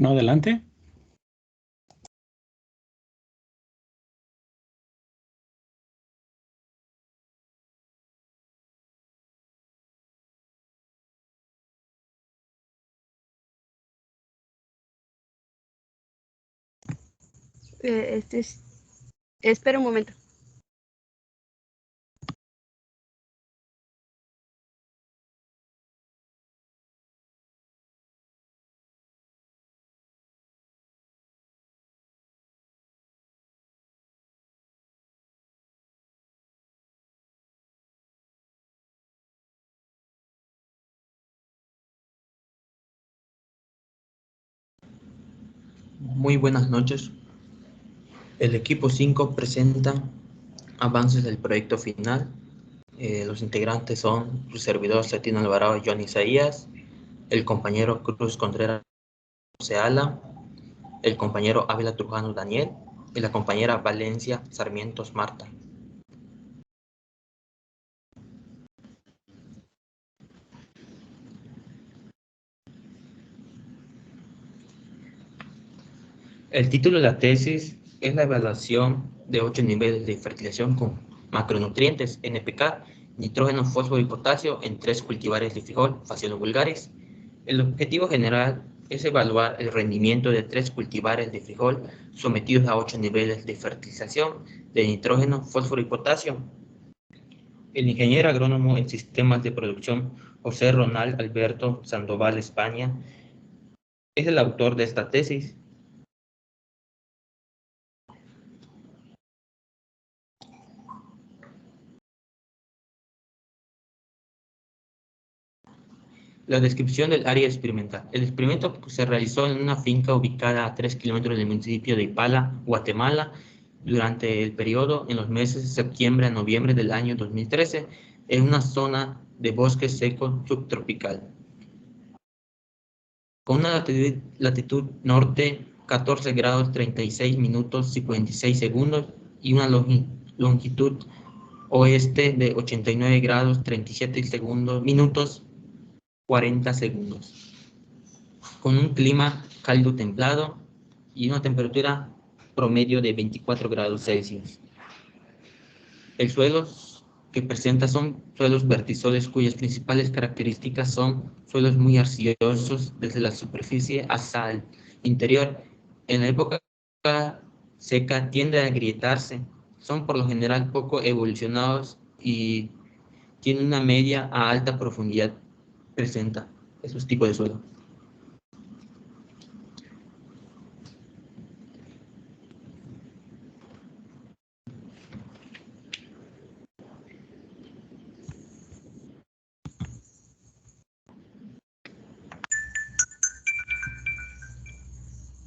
No, adelante. Espera un momento. Muy buenas noches. El equipo 5 presenta avances del proyecto final. Los integrantes son su servidor Cetina Alvarado, John Isaías, el compañero Cruz Contreras Seala, el compañero Ávila Trujano Daniel y la compañera Valencia Sarmientos Marta. El título de la tesis es la evaluación de 8 niveles de fertilización con macronutrientes NPK, nitrógeno, fósforo y potasio en 3 cultivares de frijol, Phaseolus vulgaris. El objetivo general es evaluar el rendimiento de 3 cultivares de frijol sometidos a 8 niveles de fertilización de nitrógeno, fósforo y potasio. El ingeniero agrónomo en sistemas de producción José Ronald Alberto Sandoval España es el autor de esta tesis. La descripción del área experimental. El experimento se realizó en una finca ubicada a 3 kilómetros del municipio de Ipala, Guatemala, durante el periodo en los meses de septiembre a noviembre del año 2013, en una zona de bosque seco subtropical. Con una latitud norte 14 grados 36 minutos 56 segundos y una longitud oeste de 89 grados 37 minutos 40 segundos, con un clima cálido templado y una temperatura promedio de 24 grados Celsius. El suelo que presenta son suelos vertizoles cuyas principales características son suelos muy arcillosos desde la superficie hasta el interior. En la época seca tiende a agrietarse, son por lo general poco evolucionados y tienen una media a alta profundidad presenta esos tipos de suelo.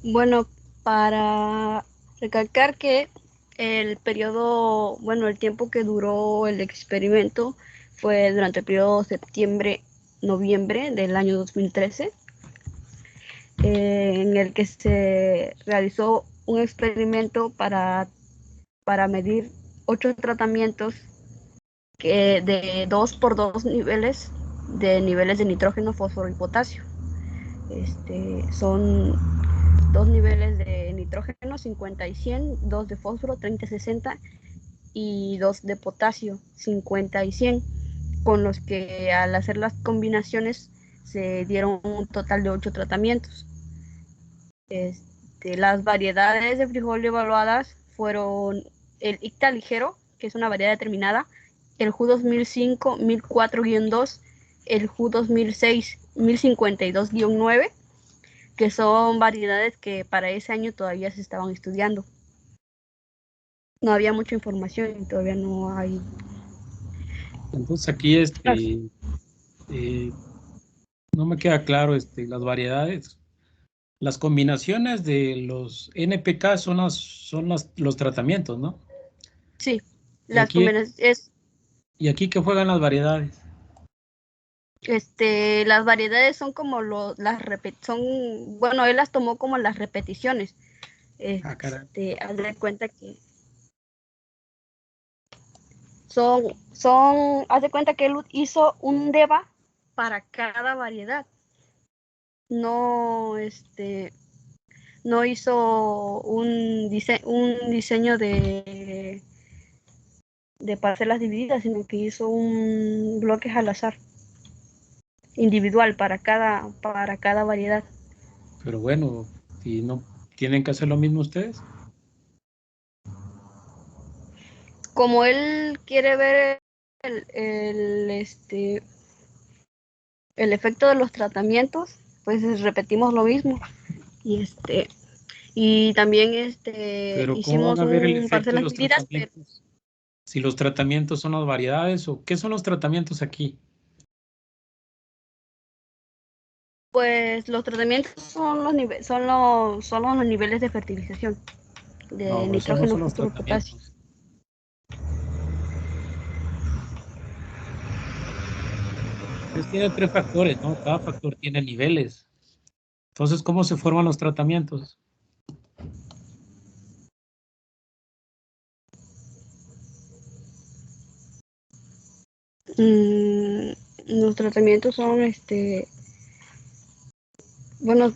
Bueno, para recalcar que el periodo, bueno, el tiempo que duró el experimento fue durante el periodo septiembre-noviembre del año 2013, en el que se realizó un experimento para medir 8 tratamientos de 2 por 2 niveles de nitrógeno, fósforo y potasio. Son 2 niveles de nitrógeno, 50 y 100, 2 de fósforo, 30 y 60, y 2 de potasio, 50 y 100, con los que al hacer las combinaciones se dieron un total de 8 tratamientos. Las variedades de frijol evaluadas fueron el Icta ligero, que es una variedad determinada, el JU 2005 1004-2, el JU 2006 1052-9, que son variedades que para ese año todavía se estaban estudiando. No había mucha información y todavía no hay. Entonces aquí no me queda claro las variedades. Las combinaciones de los NPK son los tratamientos, ¿no? Sí, Y las aquí, combinaciones. ¿y aquí qué juegan las variedades? Las variedades son como son, bueno, él las tomó como las repeticiones. Caray. Haz de cuenta que haz de cuenta que él hizo un DEVA para cada variedad. No, no hizo un diseño de parcelas divididas, sino que hizo un bloque al azar, individual para cada variedad. Pero bueno, ¿y no tienen que hacer lo mismo ustedes? Como él quiere ver el efecto de los tratamientos, pues repetimos lo mismo. Y también Pero ¿cómo van hicimos a ver el un efecto de parcelas los divididas, tratamientos? Si los tratamientos son las variedades, ¿o qué son los tratamientos aquí? pues los tratamientos son los niveles de fertilización de No, esos no nitrógeno, son los fósforo, potasio. tratamientos. Ustedes tienen 3 factores, ¿no? Cada factor tiene niveles. Entonces, ¿cómo se forman los tratamientos? Los tratamientos son bueno,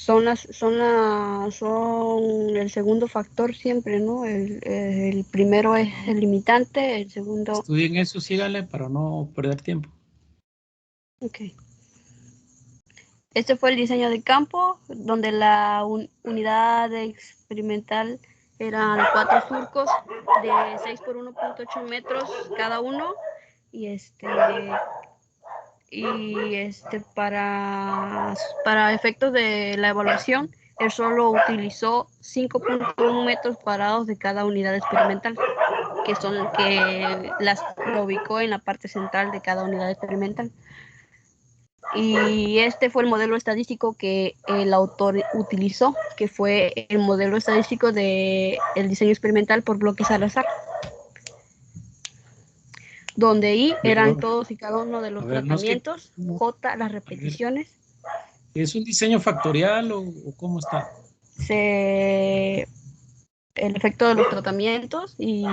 son el segundo factor siempre, ¿no? El primero es el limitante, el segundo. Estudien eso, síganle para no perder tiempo. Ok. Este fue el diseño de campo, donde la unidad experimental eran 4 surcos de 6 por 1.8 metros cada uno. Para efectos de la evaluación, él solo utilizó 5.1 metros cuadrados de cada unidad experimental, que lo ubicó en la parte central de cada unidad experimental. Y este fue el modelo estadístico que el autor utilizó, que fue el modelo estadístico del diseño experimental por bloques al azar, donde I eran todos y cada uno de los tratamientos, J las repeticiones. ¿Es un diseño factorial o cómo está? El efecto de los tratamientos y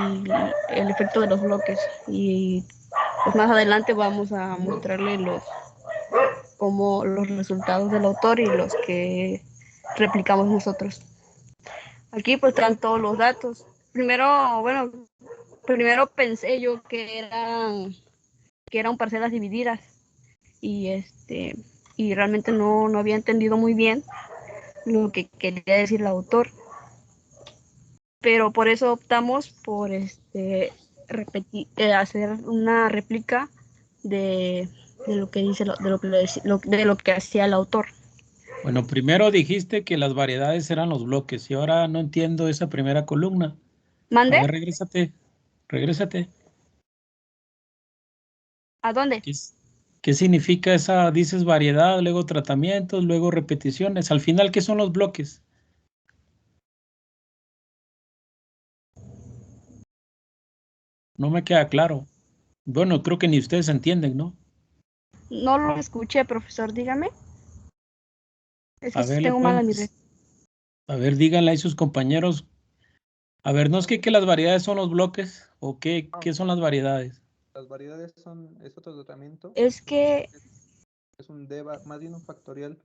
el efecto de los bloques. Y pues más adelante vamos a mostrarle los resultados del autor y los que replicamos nosotros. Aquí pues están todos los datos. Primero pensé yo que eran parcelas divididas y realmente no había entendido muy bien lo que quería decir el autor. Pero por eso optamos por hacer una réplica de lo que dice de lo que hacía el autor. Bueno, primero dijiste que las variedades eran los bloques y ahora no entiendo esa primera columna. ¿Mande? A ver, regrésate. ¿A dónde? ¿Qué significa esa? Dices variedad, luego tratamientos, luego repeticiones. Al final, ¿qué son los bloques? No me queda claro. Bueno, creo que ni ustedes entienden, ¿no? No lo escuché, profesor, dígame. Es que A ver, tengo mala mi red. A ver, díganle a sus compañeros. A ver, ¿no es que las variedades son los bloques? ¿O qué son las variedades? Las variedades es otro tratamiento. Es que es un DEVA, más bien un factorial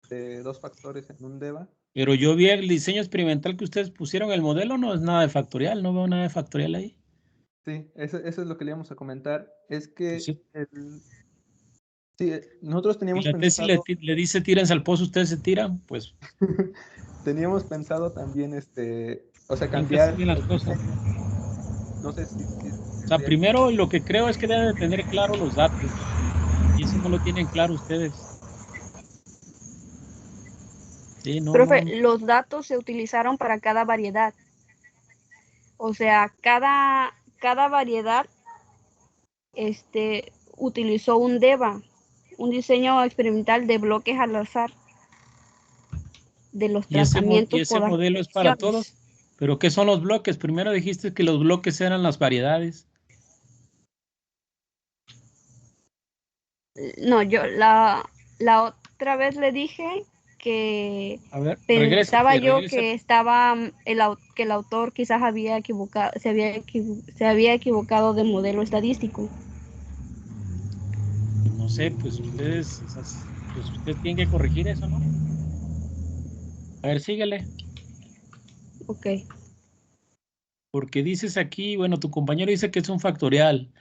de 2 factores en un DEVA. Pero yo vi el diseño experimental que ustedes pusieron, el modelo no es nada de factorial, no veo nada de factorial ahí. Sí, eso es lo que le íbamos a comentar. Es que Pues sí. Nosotros teníamos Si la tesis pensado... le dice tírense al pozo, ustedes se tiran, pues... teníamos pensado también, o sea, Tienen que cambiar hacer bien las cosas. No sé si O sea, primero lo que creo es que deben de tener claro los datos. Y eso no lo tienen claro ustedes. Sí, profe, los datos se utilizaron para cada variedad. O sea, cada variedad utilizó un DEVA, un diseño experimental de bloques al azar de los tratamientos. Y ese modelo es para todos. ¿Pero qué son los bloques? Primero dijiste que los bloques eran las variedades. No, yo la otra vez le dije que A ver, pensaba yo regrésate. que el autor quizás se había equivocado de modelo estadístico. No sé, pues ustedes tienen que corregir eso, ¿no? A ver, síguele. Ok. Porque dices aquí, bueno, tu compañero dice que es un factorial.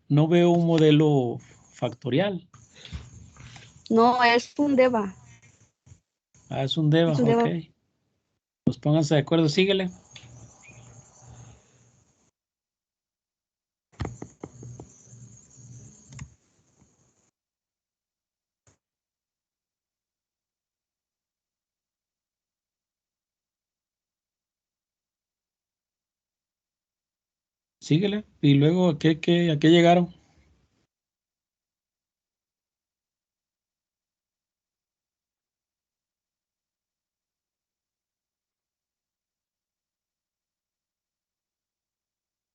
No veo un modelo factorial. No, es un DEVA. Ah, es un DEVA, Es un ok. DEVA. Pues pónganse de acuerdo, síguele. Síguele. Y luego, a qué llegaron?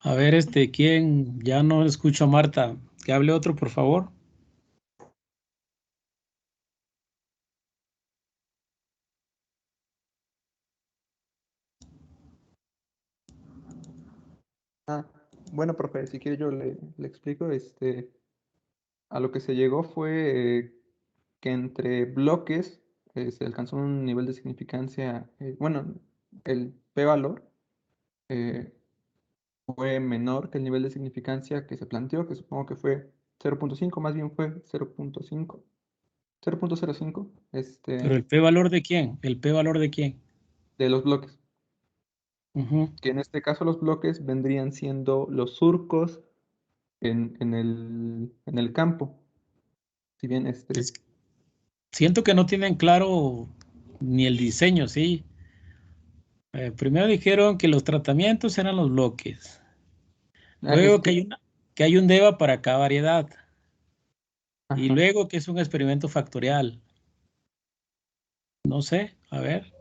A ver, ¿quién? Ya no escucho a Marta. Que hable otro, por favor. Ah, bueno, profe, si quiere yo le explico. A lo que se llegó fue que entre bloques se alcanzó un nivel de significancia, bueno, el p-valor eh, fue menor que el nivel de significancia que se planteó, que supongo que fue 0.5, más bien fue 0.5, 0.05, Pero el p-valor de quién? ¿El p-valor de quién? de los bloques. Ujú. Que en este caso los bloques vendrían siendo los surcos en el campo. Si bien Es- Siento que no tienen claro ni el diseño, ¿sí? Primero dijeron que los tratamientos eran los bloques. es Luego que, que hay un DEVA para cada variedad. Y ajá. luego que es un experimento factorial. No sé, a ver.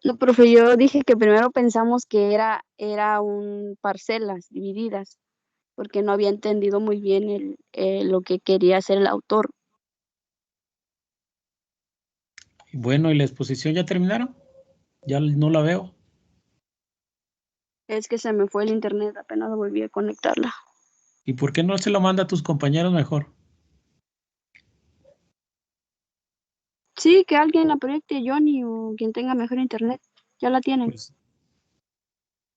No, profe, yo dije que primero pensamos que era un parcelas divididas, porque no había entendido muy bien lo que quería hacer el autor. Bueno, ¿y la exposición ya terminaron? Ya no la veo. Es que se me fue el internet, apenas volví a conectarla. ¿Y por qué no se lo manda a tus compañeros mejor? Sí, que alguien la proyecte, Johnny o quien tenga mejor internet. Ya la tienen. Pues,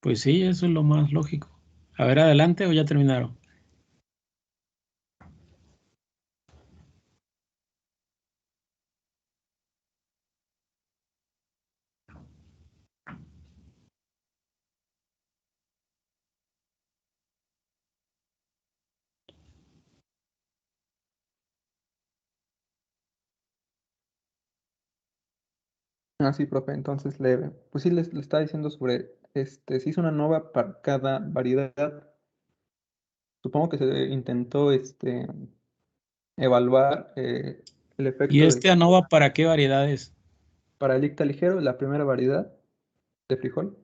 pues sí, eso es lo más lógico. A ver, adelante o ya terminaron. Ah, sí, profe, entonces pues sí le estaba diciendo sobre, se hizo una nova para cada variedad. Supongo que se intentó, evaluar el ¿Y efecto este ANOVA para qué variedades? para el icta ligero, la primera variedad de frijol.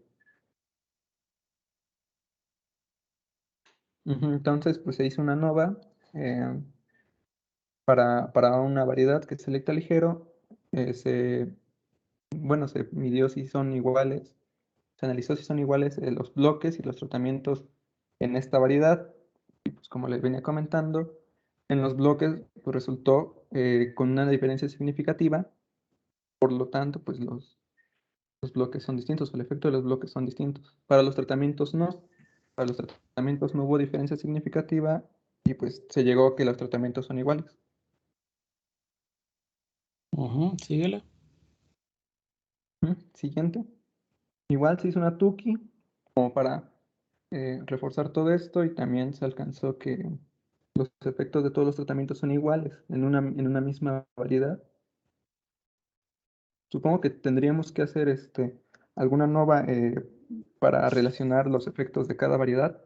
Ujú, entonces, pues se hizo una nova eh, para una variedad que es el icta ligero. Bueno, se midió si son iguales, se analizó si son iguales los bloques y los tratamientos en esta variedad. Y pues como les venía comentando, en los bloques pues, resultó con una diferencia significativa, por lo tanto, pues los bloques son distintos, el efecto de los bloques son distintos. Para los tratamientos no, para los tratamientos no hubo diferencia significativa y pues se llegó a que los tratamientos son iguales. Ujú, síguele. Siguiente. Igual se hizo una Tuki como para reforzar todo esto y también se alcanzó que los efectos de todos los tratamientos son iguales en una misma variedad. Supongo que tendríamos que hacer alguna nova para relacionar los efectos de cada variedad,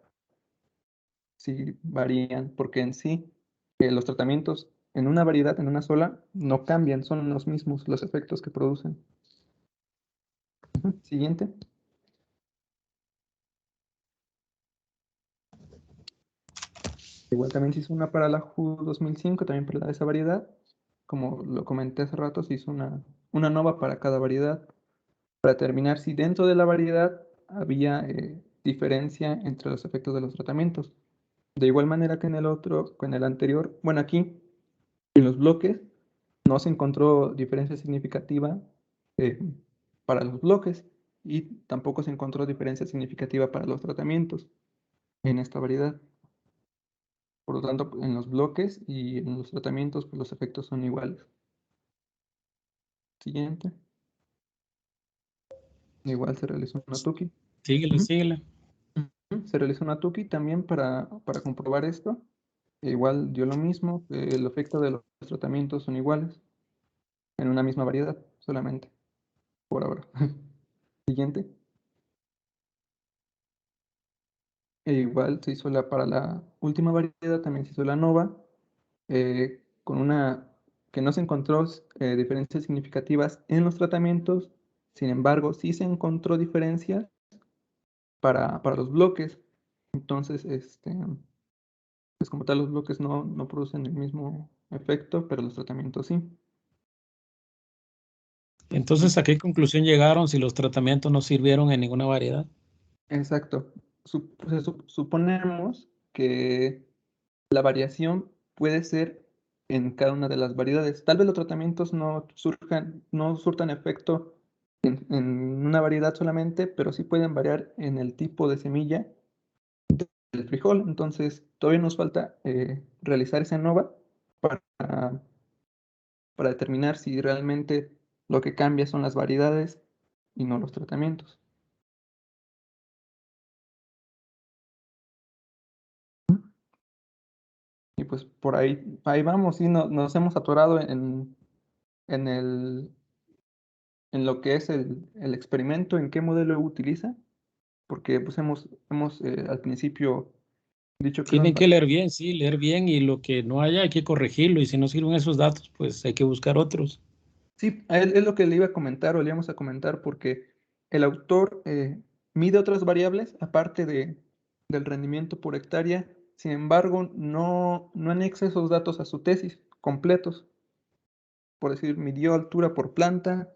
si varían, porque en sí los tratamientos en una variedad, en una sola, no cambian, son los mismos los efectos que producen. Siguiente. Igual también se hizo una para la JU 2005, también para esa variedad. Como lo comenté hace rato, se hizo una nova para cada variedad, para determinar si dentro de la variedad había diferencia entre los efectos de los tratamientos. De igual manera que en el otro, que en el anterior, bueno, aquí en los bloques no se encontró diferencia significativa para los bloques y tampoco se encontró diferencia significativa para los tratamientos en esta variedad. Por lo tanto, en los bloques y en los tratamientos, pues los efectos son iguales. Siguiente. Igual se realizó una TUCI. Síguele, síguele. Se realizó una TUCI también para comprobar esto. Igual dio lo mismo. El efecto de los tratamientos son iguales en una misma variedad, solamente, por ahora. Siguiente. E igual se hizo para la última variedad, también se hizo la NOVA, con una que no se encontró diferencias significativas en los tratamientos. Sin embargo, sí se encontró diferencias para los bloques. Entonces, pues como tal, los bloques no producen el mismo efecto, pero los tratamientos sí. Entonces, ¿a qué conclusión llegaron si los tratamientos no sirvieron en ninguna variedad? Exacto. Suponemos que la variación puede ser en cada una de las variedades. Tal vez los tratamientos no surtan efecto en una variedad solamente, pero sí pueden variar en el tipo de semilla del frijol. Entonces, todavía nos falta realizar esa NOVA para, para determinar si realmente lo que cambia son las variedades y no los tratamientos. Y pues por ahí vamos, sí, nos hemos atorado en lo que es el experimento, en qué modelo utiliza, porque pues hemos al principio dicho que Tienen que leer bien, sí, leer bien, y lo que no haya hay que corregirlo, y si no sirven esos datos, pues hay que buscar otros. sí, es lo que le iba a comentar o le íbamos a comentar, porque el autor mide otras variables aparte del rendimiento por hectárea. Sin embargo, no anexa esos datos a su tesis completos. Por decir, midió altura por planta,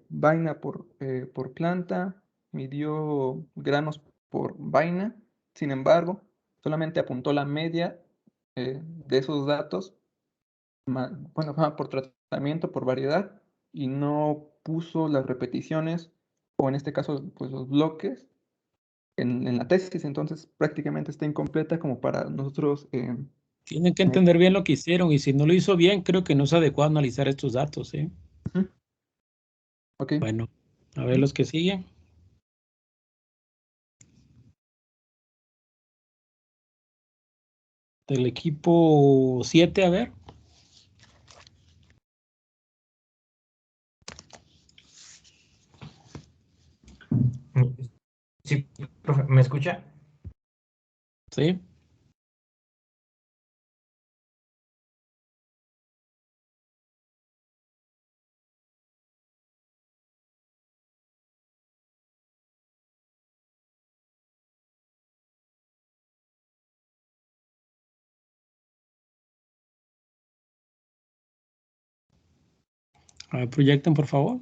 vaina por planta, midió granos por vaina. Sin embargo, solamente apuntó la media de esos datos, bueno, por tratamiento, por variedad, y no puso las repeticiones, o en este caso, pues los bloques en la tesis. Entonces, prácticamente está incompleta como para nosotros. Tienen que entender bien lo que hicieron, y si no lo hizo bien, creo que no es adecuado analizar estos datos, ¿sí? Ok. Bueno, a ver los que siguen. Del equipo 7, a ver. Sí, profe, ¿me escucha? Sí. A ver, proyecten, por favor.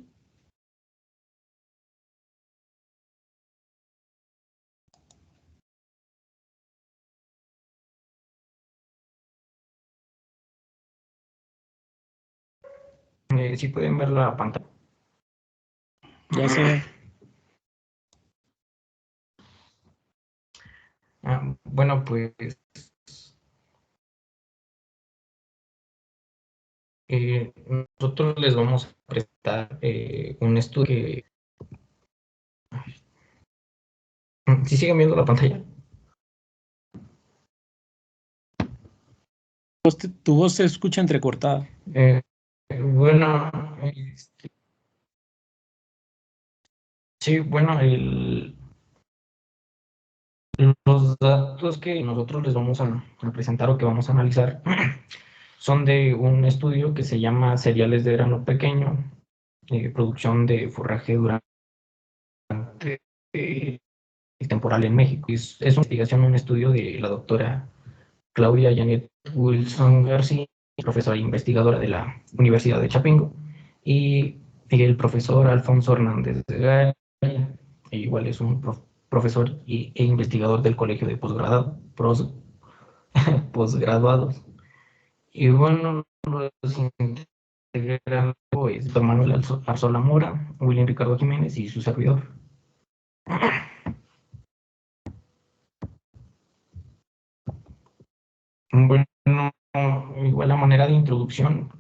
Sí pueden ver la pantalla. Ya se ve. Bueno, pues nosotros les vamos a presentar un estudio que... ¿Sí siguen viendo la pantalla? Tu voz se escucha entrecortada. Bueno, sí, bueno, los datos que nosotros les vamos a presentar o que vamos a analizar son de un estudio que se llama Cereales de grano pequeño, producción de forraje durante el temporal en México. Es una investigación, un estudio de la doctora Claudia Janet Wilson García, profesora e investigadora de la Universidad de Chapingo, y el profesor Alfonso Hernández de Gaya, igual es un profesor e investigador del Colegio de Posgraduados. Y bueno, los integrando es Víctor Manuel Arzola Mora, William Ricardo Jiménez y su servidor. Bueno, igual a manera de introducción,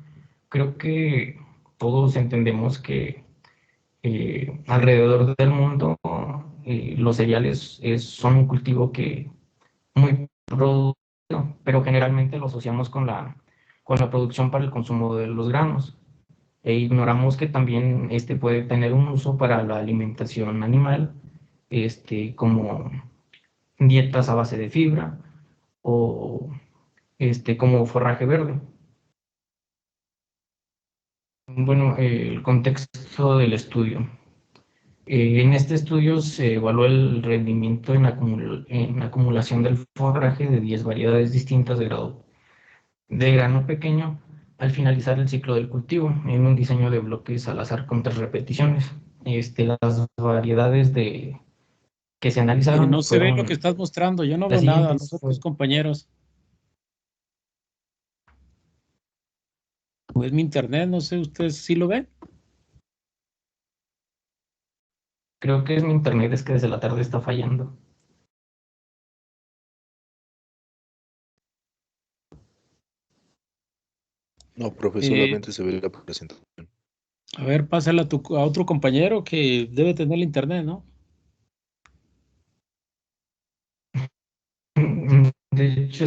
creo que todos entendemos que alrededor del mundo los cereales son un cultivo que muy productivo, pero generalmente lo asociamos con la producción para el consumo de los granos. E ignoramos que también puede tener un uso para la alimentación animal, como dietas a base de fibra o como forraje verde. Bueno, el contexto del estudio. En este estudio se evaluó el rendimiento en acumulación del forraje de 10 variedades distintas de grano pequeño al finalizar el ciclo del cultivo en un diseño de bloques al azar con 3 repeticiones. Las variedades que se analizaron no se ve lo fueron que estás mostrando, yo no veo las nada, siguientes. nosotros compañeros. Pues mi internet, no sé, ¿ustedes sí lo ven? Creo que es mi internet, es que desde la tarde está fallando. No, profe, solamente se ve la presentación. A ver, pásala a otro compañero que debe tener el internet, ¿no? De hecho,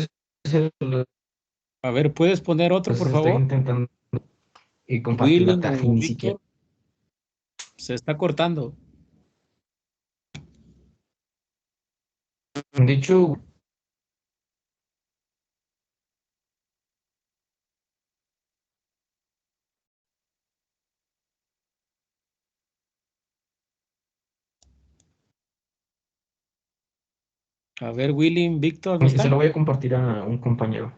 A ver, ¿puedes poner otro, por estoy favor? intentando compartir la Willing tarde, o ni Víctor. siquiera. Se está cortando. De hecho, A ver, Willing, Víctor, ¿no se lo están? voy a compartir a un compañero.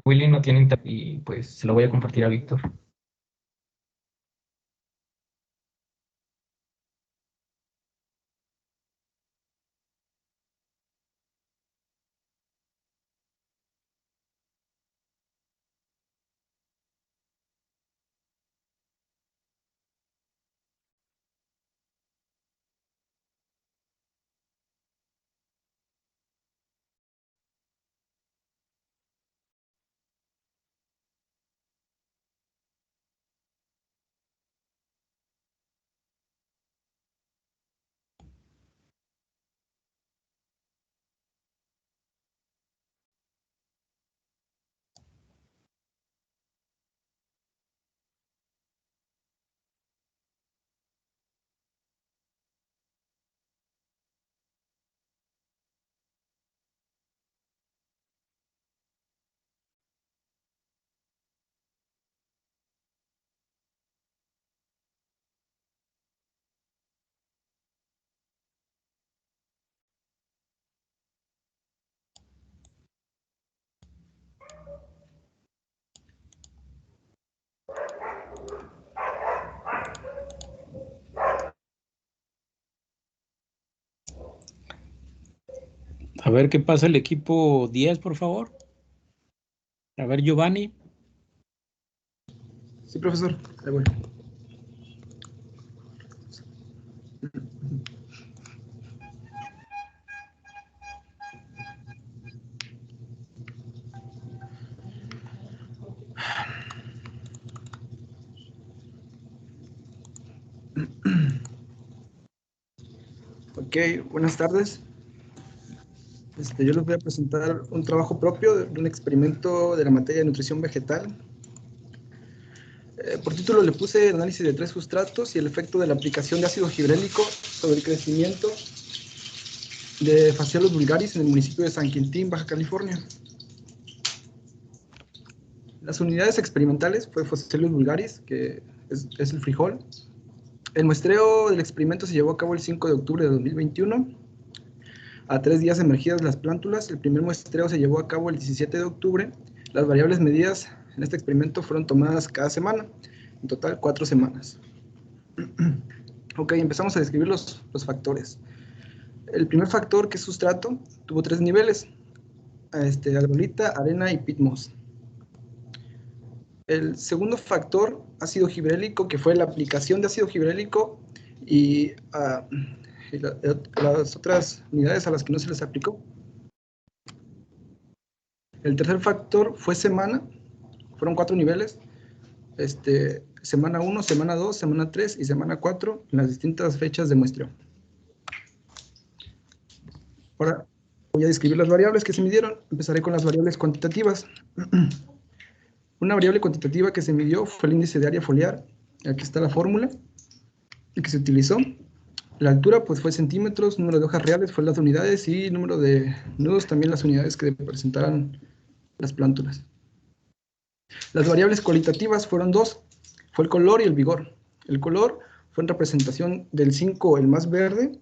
Willy no tiene internet y pues se lo voy a compartir a Víctor. A ver qué pasa el equipo 10, por favor. A ver, Giovanni. Sí, profesor. Ahí voy. Ok, buenas tardes. Yo les voy a presentar un trabajo propio de un experimento de la materia de nutrición vegetal. Por título le puse el análisis de 3 sustratos y el efecto de la aplicación de ácido gibrélico sobre el crecimiento de Phaseolus vulgaris en el municipio de San Quintín, Baja California. Las unidades experimentales fue Phaseolus vulgaris, que es el frijol. El muestreo del experimento se llevó a cabo el 5 de octubre de 2021. A 3 días emergidas las plántulas, el primer muestreo se llevó a cabo el 17 de octubre. Las variables medidas en este experimento fueron tomadas cada semana, en total 4 semanas. Ok, empezamos a describir los factores. El primer factor, que es sustrato, tuvo 3 niveles. arbolita, arena y pitmos. El segundo factor, ácido gibrélico, que fue la aplicación de ácido gibrélico y las otras unidades a las que no se les aplicó. El tercer factor fue semana, fueron 4 niveles, semana 1, semana 2, semana 3 y semana 4 en las distintas fechas de muestreo. Ahora voy a describir las variables que se midieron. Empezaré con las variables cuantitativas. Una variable cuantitativa que se midió fue el índice de área foliar. Aquí está la fórmula que se utilizó. La altura pues fue centímetros, número de hojas reales fue las unidades y número de nudos también las unidades que representaran las plántulas. Las variables cualitativas fueron 2, fue el color y el vigor. El color fue en representación del 5, el más verde,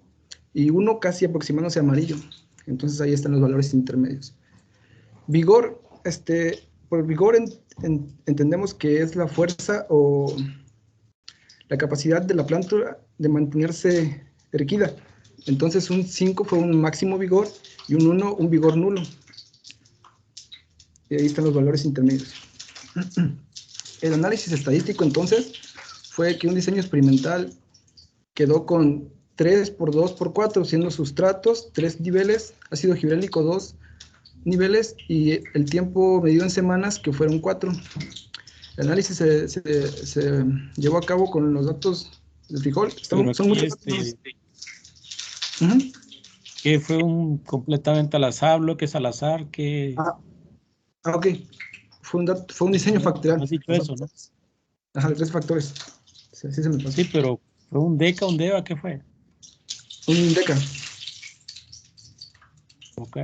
y 1 casi aproximándose a amarillo. Entonces ahí están los valores intermedios. Vigor, por vigor entendemos que es la fuerza o la capacidad de la planta de mantenerse erguida. Entonces un 5 fue un máximo vigor y un 1 un vigor nulo. Y ahí están los valores intermedios. El análisis estadístico entonces fue que un diseño experimental quedó con 3 por 2 por 4, siendo sustratos 3 niveles, ácido gibrélico 2 niveles y el tiempo medido en semanas que fueron 4. El análisis se llevó a cabo con los datos del frijol. Son muchos datos. Que fue completamente al azar, bloques al azar, que... Ok. Fue un diseño factorial. ¿Has dicho eso, no? Ajá, de 3 factores. Sí, se me pasó. Sí, pero ¿fue un deca, un deva? ¿Qué fue? Un deca. Ok.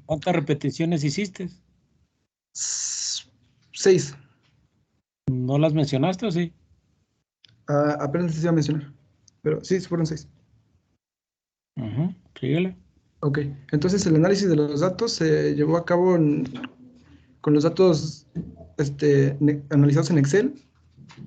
¿Cuántas repeticiones hiciste? 6. ¿No las mencionaste o sí? Apenas les iba a mencionar. Pero sí, fueron 6. Síguele. Ok. Entonces el análisis de los datos se llevó a cabo con los datos analizados en Excel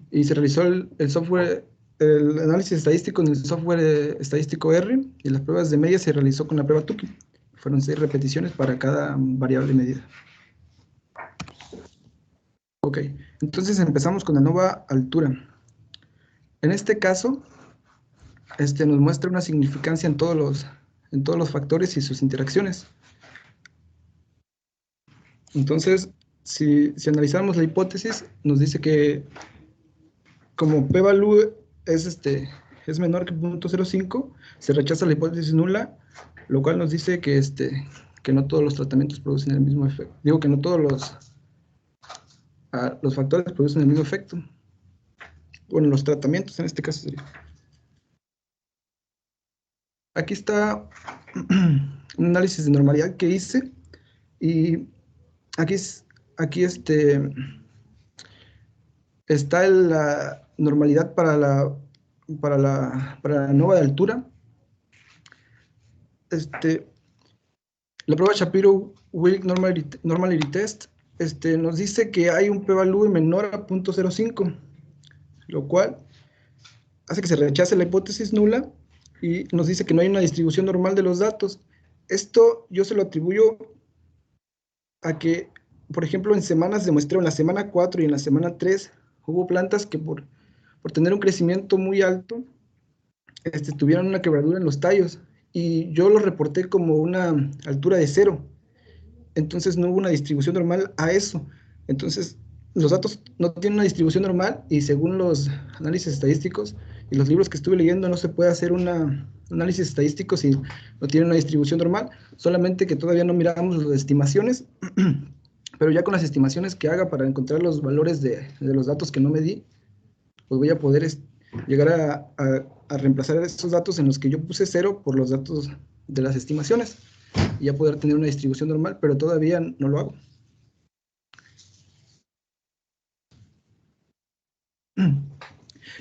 y se realizó el software, el análisis estadístico en el software estadístico R y las pruebas de media se realizó con la prueba Tukey. Fueron 6 repeticiones para cada variable medida. Ok, entonces empezamos con la nueva altura. En este caso, nos muestra una significancia en todos los factores y sus interacciones. Entonces, si analizamos la hipótesis, nos dice que como p-value es menor que 0.05, se rechaza la hipótesis nula, lo cual nos dice que no todos los tratamientos producen el mismo efecto. Digo que no todos los factores producen el mismo efecto. Bueno, los tratamientos en este caso sería. Aquí está un análisis de normalidad que hice y aquí está la normalidad para la nueva de altura. La prueba Shapiro-Wilk Normality Test nos dice que hay un p-value menor a 0.05, lo cual hace que se rechace la hipótesis nula y nos dice que no hay una distribución normal de los datos. Esto yo se lo atribuyo a que, por ejemplo, en semanas de muestreo, en la semana 4 y en la semana 3, hubo plantas que por tener un crecimiento muy alto, tuvieron una quebradura en los tallos y yo lo reporté como una altura de 0. Entonces no hubo una distribución normal a eso. Entonces los datos no tienen una distribución normal y según los análisis estadísticos y los libros que estuve leyendo no se puede hacer un análisis estadístico si no tiene una distribución normal, solamente que todavía no miramos las estimaciones, pero ya con las estimaciones que haga para encontrar los valores de los datos que no medí, pues voy a poder llegar a reemplazar esos datos en los que yo puse 0 por los datos de las estimaciones y ya poder tener una distribución normal, pero todavía no lo hago.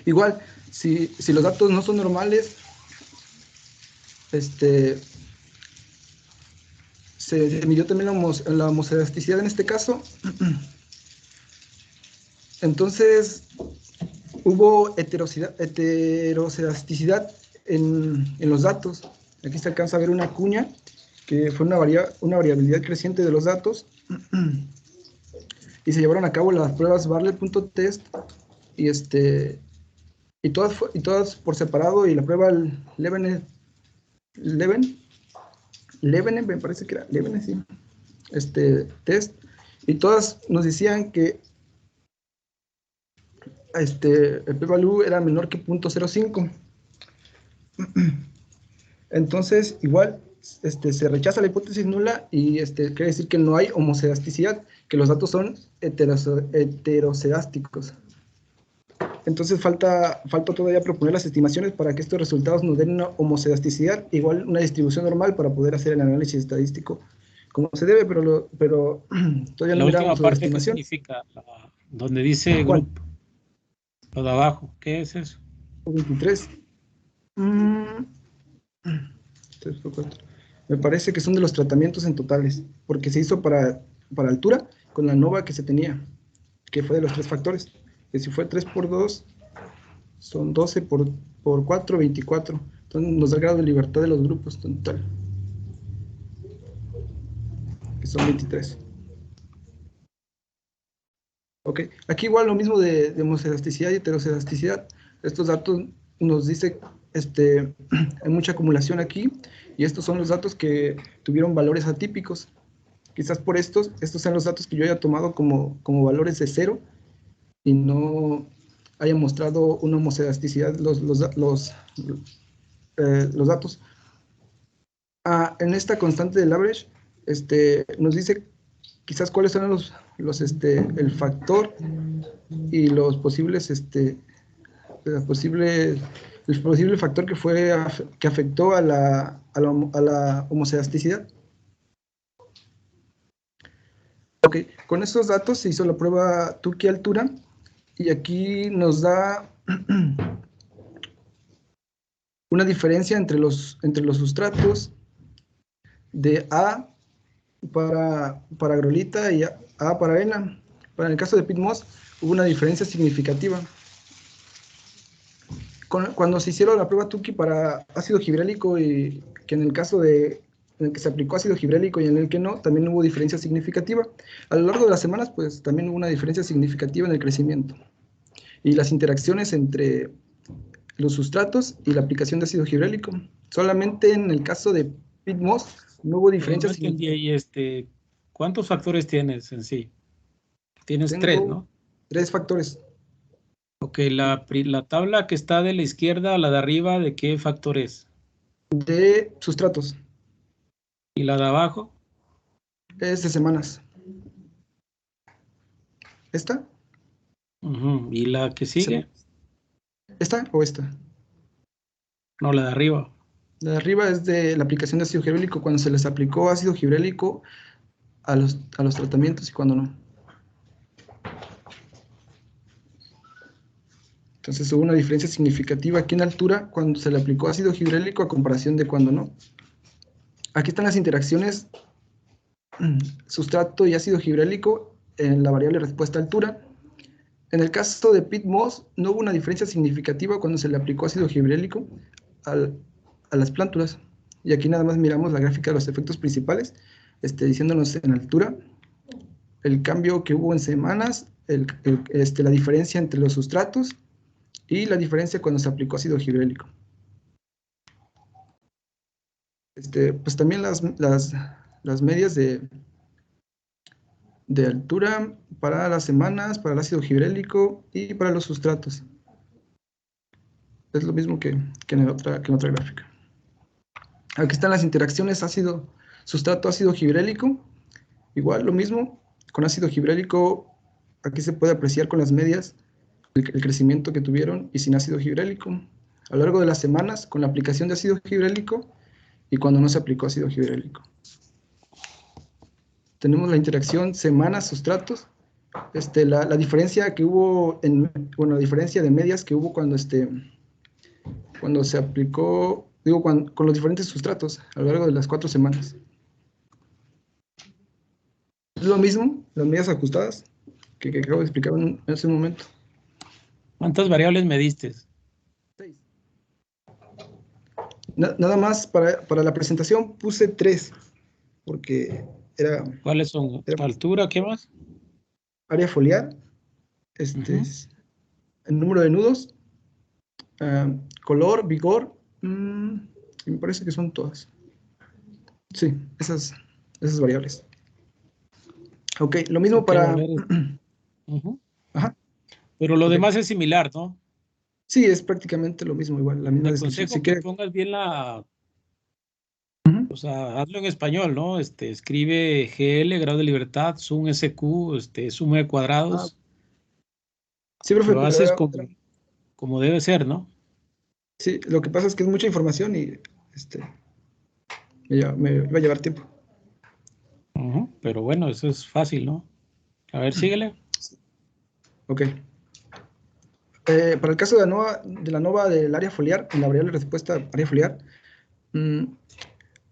Igual, si los datos no son normales, se midió también la homoelasticidad en este caso. Entonces, hubo heteroelasticidad en los datos. Aquí se alcanza a ver una cuña que fue una variabilidad creciente de los datos, y se llevaron a cabo las pruebas Bartlett.test, y todas por separado, y la prueba Levenes, me parece que era Levenes, sí, test, y todas nos decían que el p-value era menor que 0.05. Entonces, igual, se rechaza la hipótesis nula, y quiere decir que no hay homocelasticidad, que los datos son heterocedásticos. Entonces falta todavía proponer las estimaciones para que estos resultados nos den una homocelasticidad, igual una distribución normal para poder hacer el análisis estadístico como se debe, pero todavía La no última miramos la parte, ¿qué estimación. significa? Donde dice ¿Cuál? grupo. Lo de abajo, ¿qué es eso? 23. 3 por 4. Me parece que son de los tratamientos en totales, porque se hizo para altura con la ANOVA que se tenía, que fue de los 3 factores. Que si fue 3 por 2, son 12 por 4, 24. Entonces nos da el grado de libertad de los grupos en total, que son 23. Ok, aquí igual lo mismo de homocelasticidad y heterocelasticidad. Estos datos nos dice, hay mucha acumulación aquí, y estos son los datos que tuvieron valores atípicos. Quizás por estos sean los datos que yo haya tomado como valores de 0, y no haya mostrado una homocelasticidad los datos. En esta constante del average, nos dice quizás cuáles son el factor y los posibles, el posible factor que afectó a la homocelasticidad. Ok, con estos datos se hizo la prueba Tukey altura, y aquí nos da una diferencia entre los sustratos de A para agrolita y A para arena. Para el caso de Pit-Moss hubo una diferencia significativa. Cuando se hicieron la prueba Tukey para ácido gibrélico, y que en el caso en el que se aplicó ácido gibrélico y en el que no, también hubo diferencia significativa. A lo largo de las semanas, pues también hubo una diferencia significativa en el crecimiento y las interacciones entre los sustratos y la aplicación de ácido gibrélico. Solamente en el caso de Pit-Moss no hubo diferencia No entendí ahí, ¿cuántos factores tienes en sí? Tienes Tengo 3, ¿no? 3 factores. Ok, la tabla que está de la izquierda a la de arriba, ¿de qué factor es? De sustratos. ¿Y la de abajo? Es de semanas. ¿Esta? ¿Y la que sigue? ¿Esta o esta? No, la de arriba. La de arriba es de la aplicación de ácido gibrélico, cuando se les aplicó ácido gibrélico a los tratamientos y cuando no. Entonces hubo una diferencia significativa aquí en altura cuando se le aplicó ácido gibrélico a comparación de cuando no. Aquí están las interacciones sustrato y ácido gibrélico en la variable respuesta altura. En el caso de Pit-Moss no hubo una diferencia significativa cuando se le aplicó ácido gibrélico a las plántulas. Y aquí nada más miramos la gráfica de los efectos principales, diciéndonos en altura el cambio que hubo en semanas, la diferencia entre los sustratos y la diferencia cuando se aplicó ácido gibrélico. Pues también las medias de altura para las semanas, para el ácido gibrélico y para los sustratos. Es lo mismo que en otra gráfica. Aquí están las interacciones sustrato ácido gibrélico. Igual lo mismo, con ácido gibrélico, aquí se puede apreciar con las medias el crecimiento que tuvieron, y sin ácido gibrélico. A lo largo de las semanas, con la aplicación de ácido gibrélico y cuando no se aplicó ácido gibrélico. Tenemos la interacción semanas-sustratos, la diferencia que hubo, la diferencia de medias que hubo cuando se aplicó, con los diferentes sustratos a lo largo de las 4 semanas. Es lo mismo, las medias ajustadas, que acabo de explicar en ese momento. ¿Cuántas variables mediste? 6. Nada más para la presentación puse 3, porque era ¿Cuáles son? Era- ¿Altura? ¿Qué más? área foliar, Ujú. el número de nudos, color, vigor, y me parece que son todas. Sí, esas variables. Ok, lo mismo Ok, a para... ver. Ujú. Ajá, Pero lo ok. demás es similar, ¿no? Sí, es prácticamente lo mismo, igual, la misma Te descripción. Si aconsejo que quiere... pongas bien Ujú. o sea, hazlo en español, ¿no? Escribe GL, grado de libertad, sum SQ, suma de Ah, cuadrados. sí, profe, Lo pero haces como debe ser, ¿no? sí, lo que pasa es que es mucha información y me va a llevar tiempo. Ujú. Pero bueno, eso es fácil, ¿no? A ver, síguele. Ok. Para el caso de la nova del área foliar, en la variable respuesta área foliar, mm,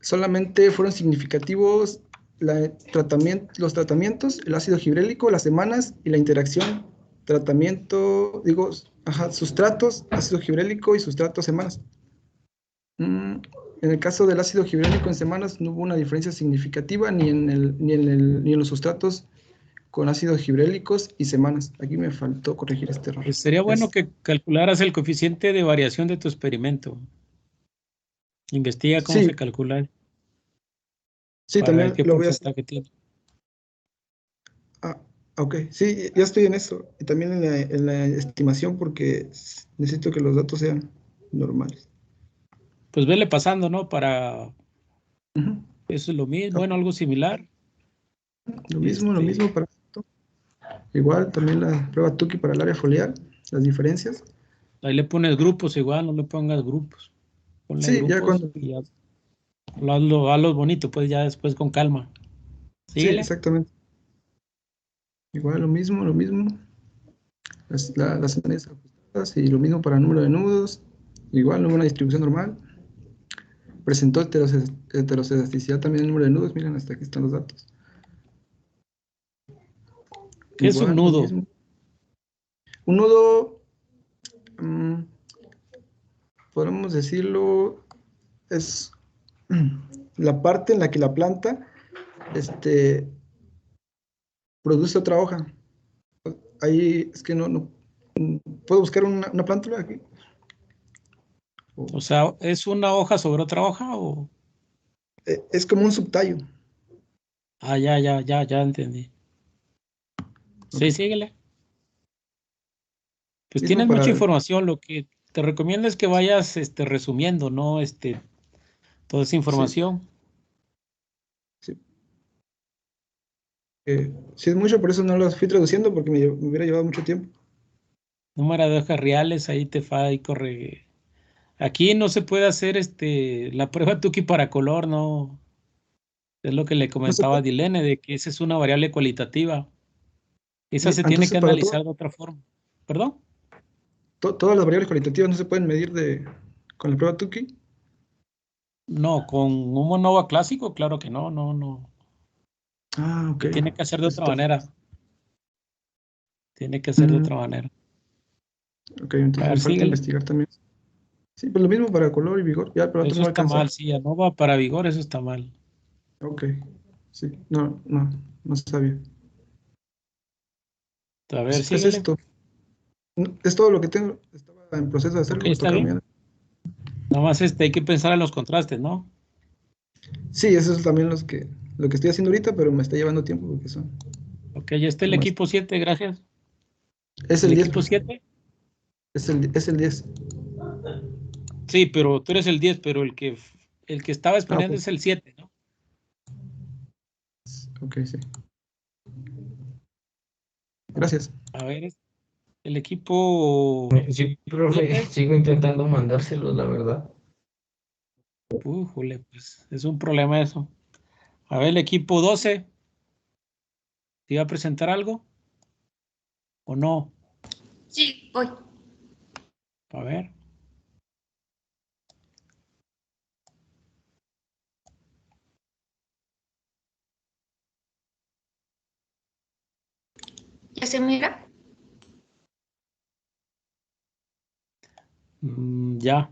solamente fueron significativos los tratamientos, el ácido gibrélico, las semanas y la interacción, sustratos, ácido gibrélico y sustratos semanas. En el caso del ácido gibrélico en semanas no hubo una diferencia significativa ni en los sustratos con ácidos gibrélicos y semanas. Aquí me faltó corregir este error. Pues sería bueno que calcularas el coeficiente de variación de tu experimento. Investiga cómo Sí, se calcula sí, para ver también qué lo voy a hacer. porcentaje tiene. Ah, ok, sí, ya estoy en eso. Y también en la estimación porque necesito que los datos sean normales. Pues vele pasando, ¿no? Para Ujú. eso es lo mismo, Ok, bueno, algo similar. lo mismo para esto. Igual también la prueba Tukey para el área foliar, las diferencias. Ahí le pones grupos igual, no le pongas grupos. Ponle Sí, ya grupos cuando... y ya hazlo bonito, pues ya después con calma. Sí, Síguele. exactamente. Igual lo mismo. Las unidades ajustadas y lo mismo para el número de nudos. Igual, una distribución normal. Presentó heteroscedaticidad también el número de nudos. Miren, hasta aquí están los datos. ¿Qué es un Igual, lo nudo? mismo. Un nudo, podemos decirlo, es la parte en la que la planta este, produce otra hoja. Ahí es que no puedo buscar una planta aquí. O sea, ¿es una hoja sobre otra hoja o...? Es como un subtallo. Ah, ya entendí. Ok. Sí, síguele. Pues Mismo tienes mucha para... información. Lo que te recomiendo es que vayas resumiendo, ¿no? Toda esa Sí, información. sí. Sí es mucho, por eso no lo fui traduciendo porque me hubiera llevado mucho tiempo. Número de hojas reales, ahí te fa y corre. Aquí no se puede hacer la prueba Tukey para color, ¿no? Es lo que le No se comentaba a puede. Dilene, de que esa es una variable cualitativa. Esa se tiene que Entonces, analizar de otra forma. ¿Perdón? todas las variables cualitativas no se pueden medir con la prueba Tukey. No, con un monova clásico, claro que no. Ah, ok. Se tiene que hacer de Eso otra está manera. fácil. Tiene que hacer de Mm, otra manera. ok, A entonces me ver, falta síguele. investigar también. Sí, pues lo mismo para color y vigor. Ya, pero otro Eso no va a está mal, alcanzar. sí, ANOVA para vigor, eso está mal. Ok, sí, no sabía. A ver, Es síguele. esto. Es todo lo que tengo. Estaba en proceso de Ok, hacerlo, me está toca bien. mañana. Nada más hay que pensar en los contrastes, ¿no? Sí, eso es también lo que estoy haciendo ahorita, pero me está llevando tiempo porque Ok, ya está el son más. equipo 7, gracias. Es ¿El el 10, equipo profe. 7? Es el 10. Sí, pero tú eres el 10, pero el que estaba Ah, exponiendo ok. es el 7, ¿no? Ok, sí. Gracias. A ver, el equipo Sí, profe, 7. sigo intentando mandárselo, la verdad. Jule, pues es un problema eso. A ver, el equipo 12. ¿Te iba a presentar algo o no? Sí, voy. A ver. ¿Ya se mira? Ya.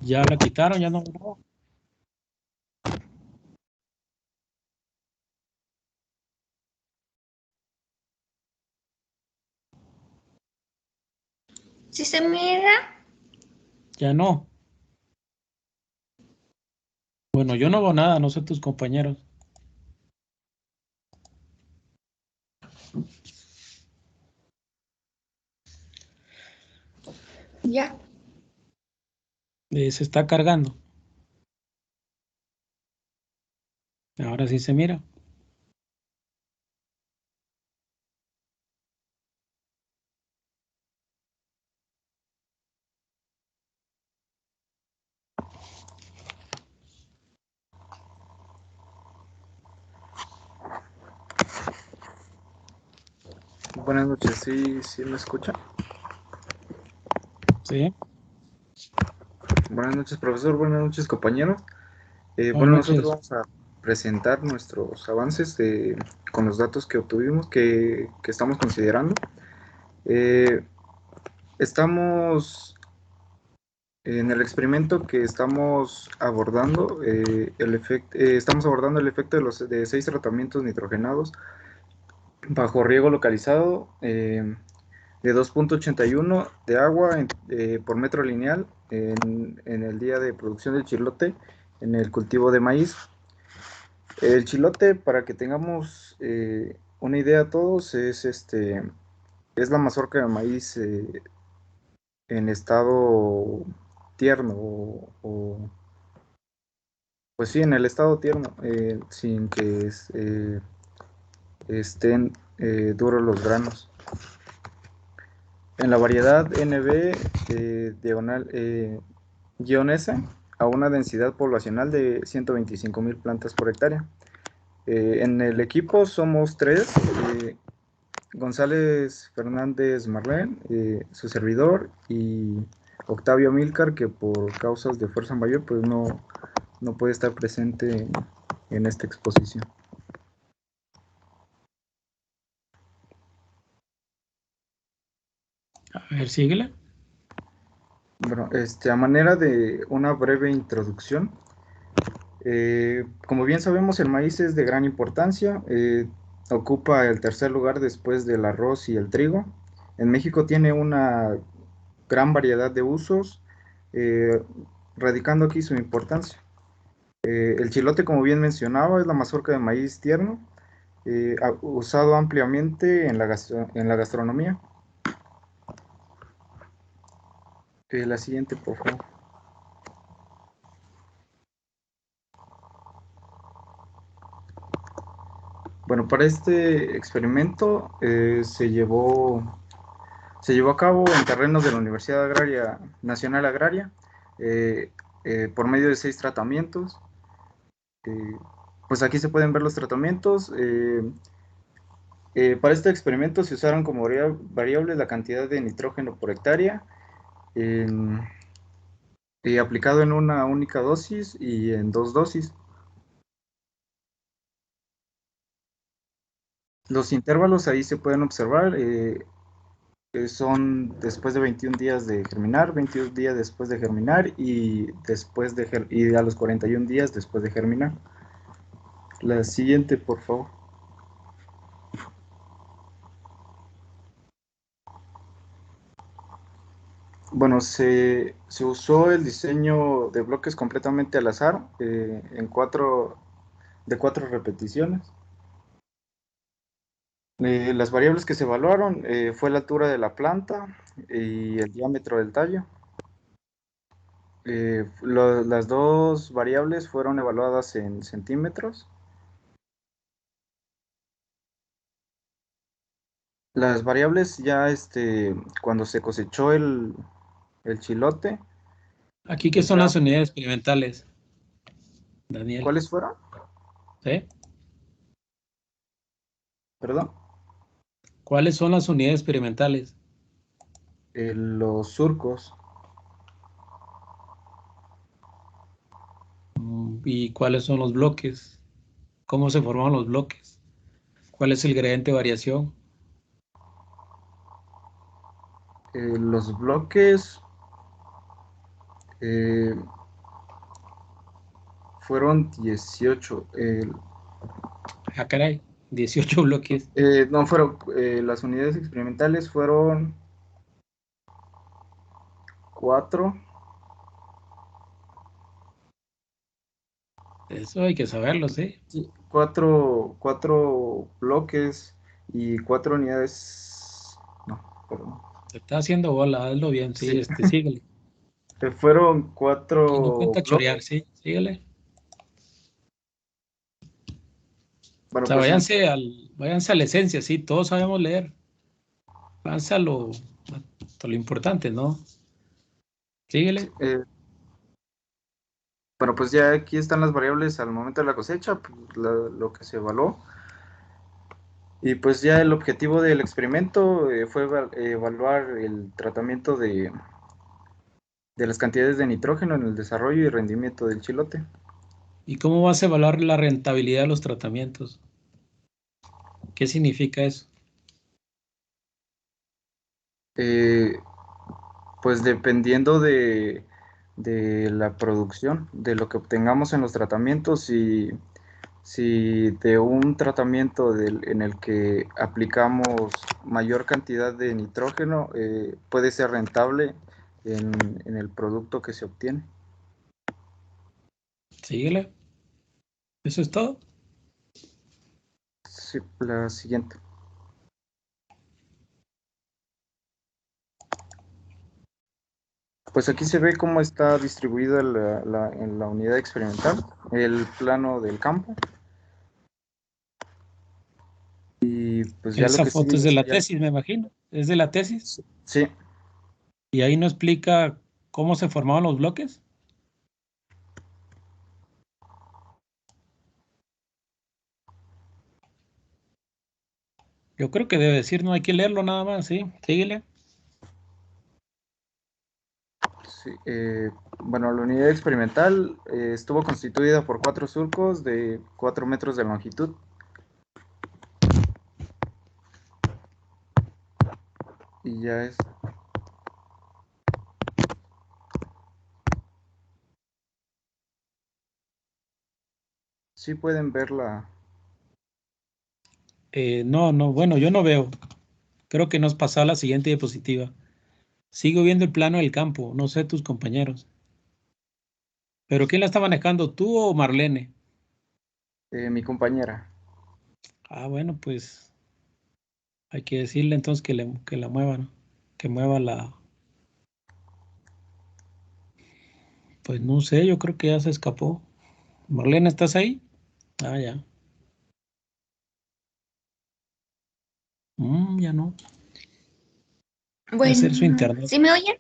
Ya la quitaron, ya no. ¿Sí se mira? Ya no. Bueno, yo no veo nada, no sé tus compañeros. Ya. Se está cargando. Ahora sí se mira. Buenas noches, ¿sí me escucha? Sí. Buenas noches, profesor, buenas noches, compañeros. Buenas Bueno, nosotros noches. vamos a presentar nuestros avances con los datos que obtuvimos, que estamos considerando. Estamos en el experimento que estamos abordando, estamos abordando el efecto de 6 tratamientos nitrogenados bajo riego localizado de 2,81 de agua por metro lineal en el día de producción del chilote en el cultivo de maíz. El chilote, para que tengamos una idea todos, es la mazorca de maíz en estado tierno pues sí, en el estado tierno, sin que estén duros los granos. En la variedad NB diagonal S, a una densidad poblacional de 125,000 plantas por hectárea. En el equipo somos 3, González Fernández Marlén, su servidor, y Octavio Milcar, que por causas de fuerza mayor pues no puede estar presente en esta exposición. A ver, síguele. Bueno, a manera de una breve introducción, como bien sabemos, el maíz es de gran importancia, ocupa el tercer lugar después del arroz y el trigo. En México tiene una gran variedad de usos, eh, radicando aquí su importancia. El chilote, como bien mencionaba, es la mazorca de maíz tierno, usado ampliamente en la gastronomía. La siguiente, por favor. Bueno, para este experimento se llevó a cabo en terrenos de la Universidad Agraria Nacional Agraria eh, por medio de 6 tratamientos. Eh, pues aquí se pueden ver los tratamientos. Para este experimento se usaron como variable la cantidad de nitrógeno por hectárea, en- aplicado en una única dosis y en 2 dosis. Los intervalos ahí se pueden observar. Son después de 21 días de germinar, 21 días después de germinar y y a los 41 días después de germinar. La siguiente, por favor. Bueno, se usó el diseño de bloques completamente al azar, de 4 repeticiones. Las variables que se evaluaron fue la altura de la planta y el diámetro del tallo. Las dos variables fueron evaluadas en centímetros. Las variables ya cuando se cosechó el chilote, Aquí que son ya, las unidades experimentales, Daniel. ¿cuáles fueron? ¿Sí? Perdón. ¿Cuáles son las unidades experimentales? Los surcos. ¿Y cuáles son los bloques? ¿Cómo se forman los bloques? ¿Cuál es el gradiente de variación? Los bloques, Fueron 18. Ah, caray, 18 bloques. No, fueron las unidades experimentales fueron 4. Eso hay que saberlo, sí. Sí, 4 bloques y 4 unidades. No, perdón. Se está haciendo bola, hazlo bien, sí, Sí. síguele. Fueron Y no 4 cuenta chorear, bloques. sí, síguele. O Bueno, sea, pues váyanse a la esencia, sí, todos sabemos leer. Váyanse a lo importante, ¿no? Síguele. bueno, pues ya aquí están las variables al momento de la cosecha, pues, lo que se evaluó. Y pues ya el objetivo del experimento fue evaluar el tratamiento de las cantidades de nitrógeno en el desarrollo y rendimiento del chilote. ¿Y cómo vas a evaluar la rentabilidad de los tratamientos? ¿Qué significa eso? Pues dependiendo de la producción, de lo que obtengamos en los tratamientos, si de un tratamiento en el que aplicamos mayor cantidad de nitrógeno, puede ser rentable en el producto que se obtiene. Síguele. ¿Eso es todo? Sí, la siguiente. Pues aquí se ve cómo está distribuida en la unidad experimental el plano del campo. Y pues ya lo Esa que foto sigue es de la sería... tesis, me imagino. ¿Es de la tesis? Sí, ¿Y ahí no explica cómo se formaban los bloques? Yo creo que debe decir, no hay que leerlo nada más, sí. Síguele. sí, bueno, la unidad experimental estuvo constituida por 4 surcos de 4 metros de longitud. Y ya es... Sí pueden verla. No, bueno, yo no veo. Creo que nos pasa a la siguiente diapositiva. Sigo viendo el plano del campo, no sé tus compañeros. ¿Pero quién la está manejando, tú o Marlene? Mi compañera. Ah, bueno, pues hay que decirle entonces que la mueva, ¿no? Que mueva la... Pues no sé, yo creo que ya se escapó. Marlene, ¿estás ahí? Ah, ya. Ya no. Debe ser su Bueno, internet. ¿sí me oyen?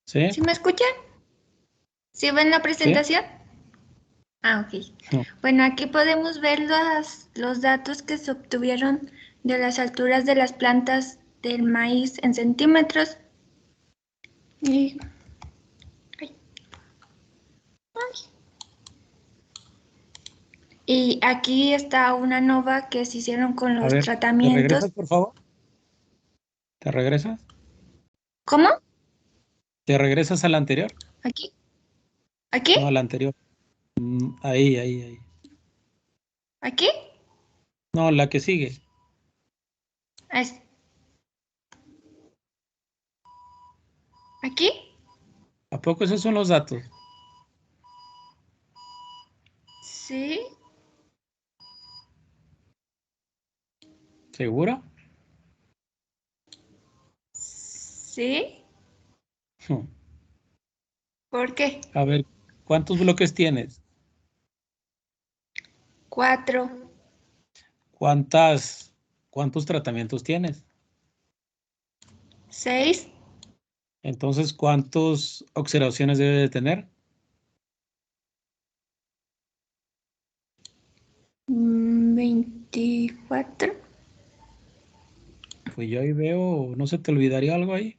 ¿Sí? ¿Sí me escuchan? ¿Sí ven la ¿Sí? presentación? Ah, ok. No. Bueno, aquí podemos ver los datos que se obtuvieron de las alturas de las plantas del maíz en centímetros. Y, ay, ay. Y aquí está una nova que se hicieron con A los ver, ¿te regresas, tratamientos. por favor? ¿Te regresas? ¿Cómo? ¿Te regresas a la anterior? ¿Aquí? ¿Aquí? No, a la anterior. Ahí. ¿Aquí? No, la que sigue. Es- ¿Aquí? ¿A poco esos son los datos? Sí. ¿Segura? Sí. Hmm. ¿Por qué? A ver, ¿cuántos bloques tienes? 4. ¿Cuántos tratamientos tienes? 6. Entonces, ¿cuántas observaciones debe de tener? 24. Pues yo ahí veo, ¿no se te olvidaría algo ahí?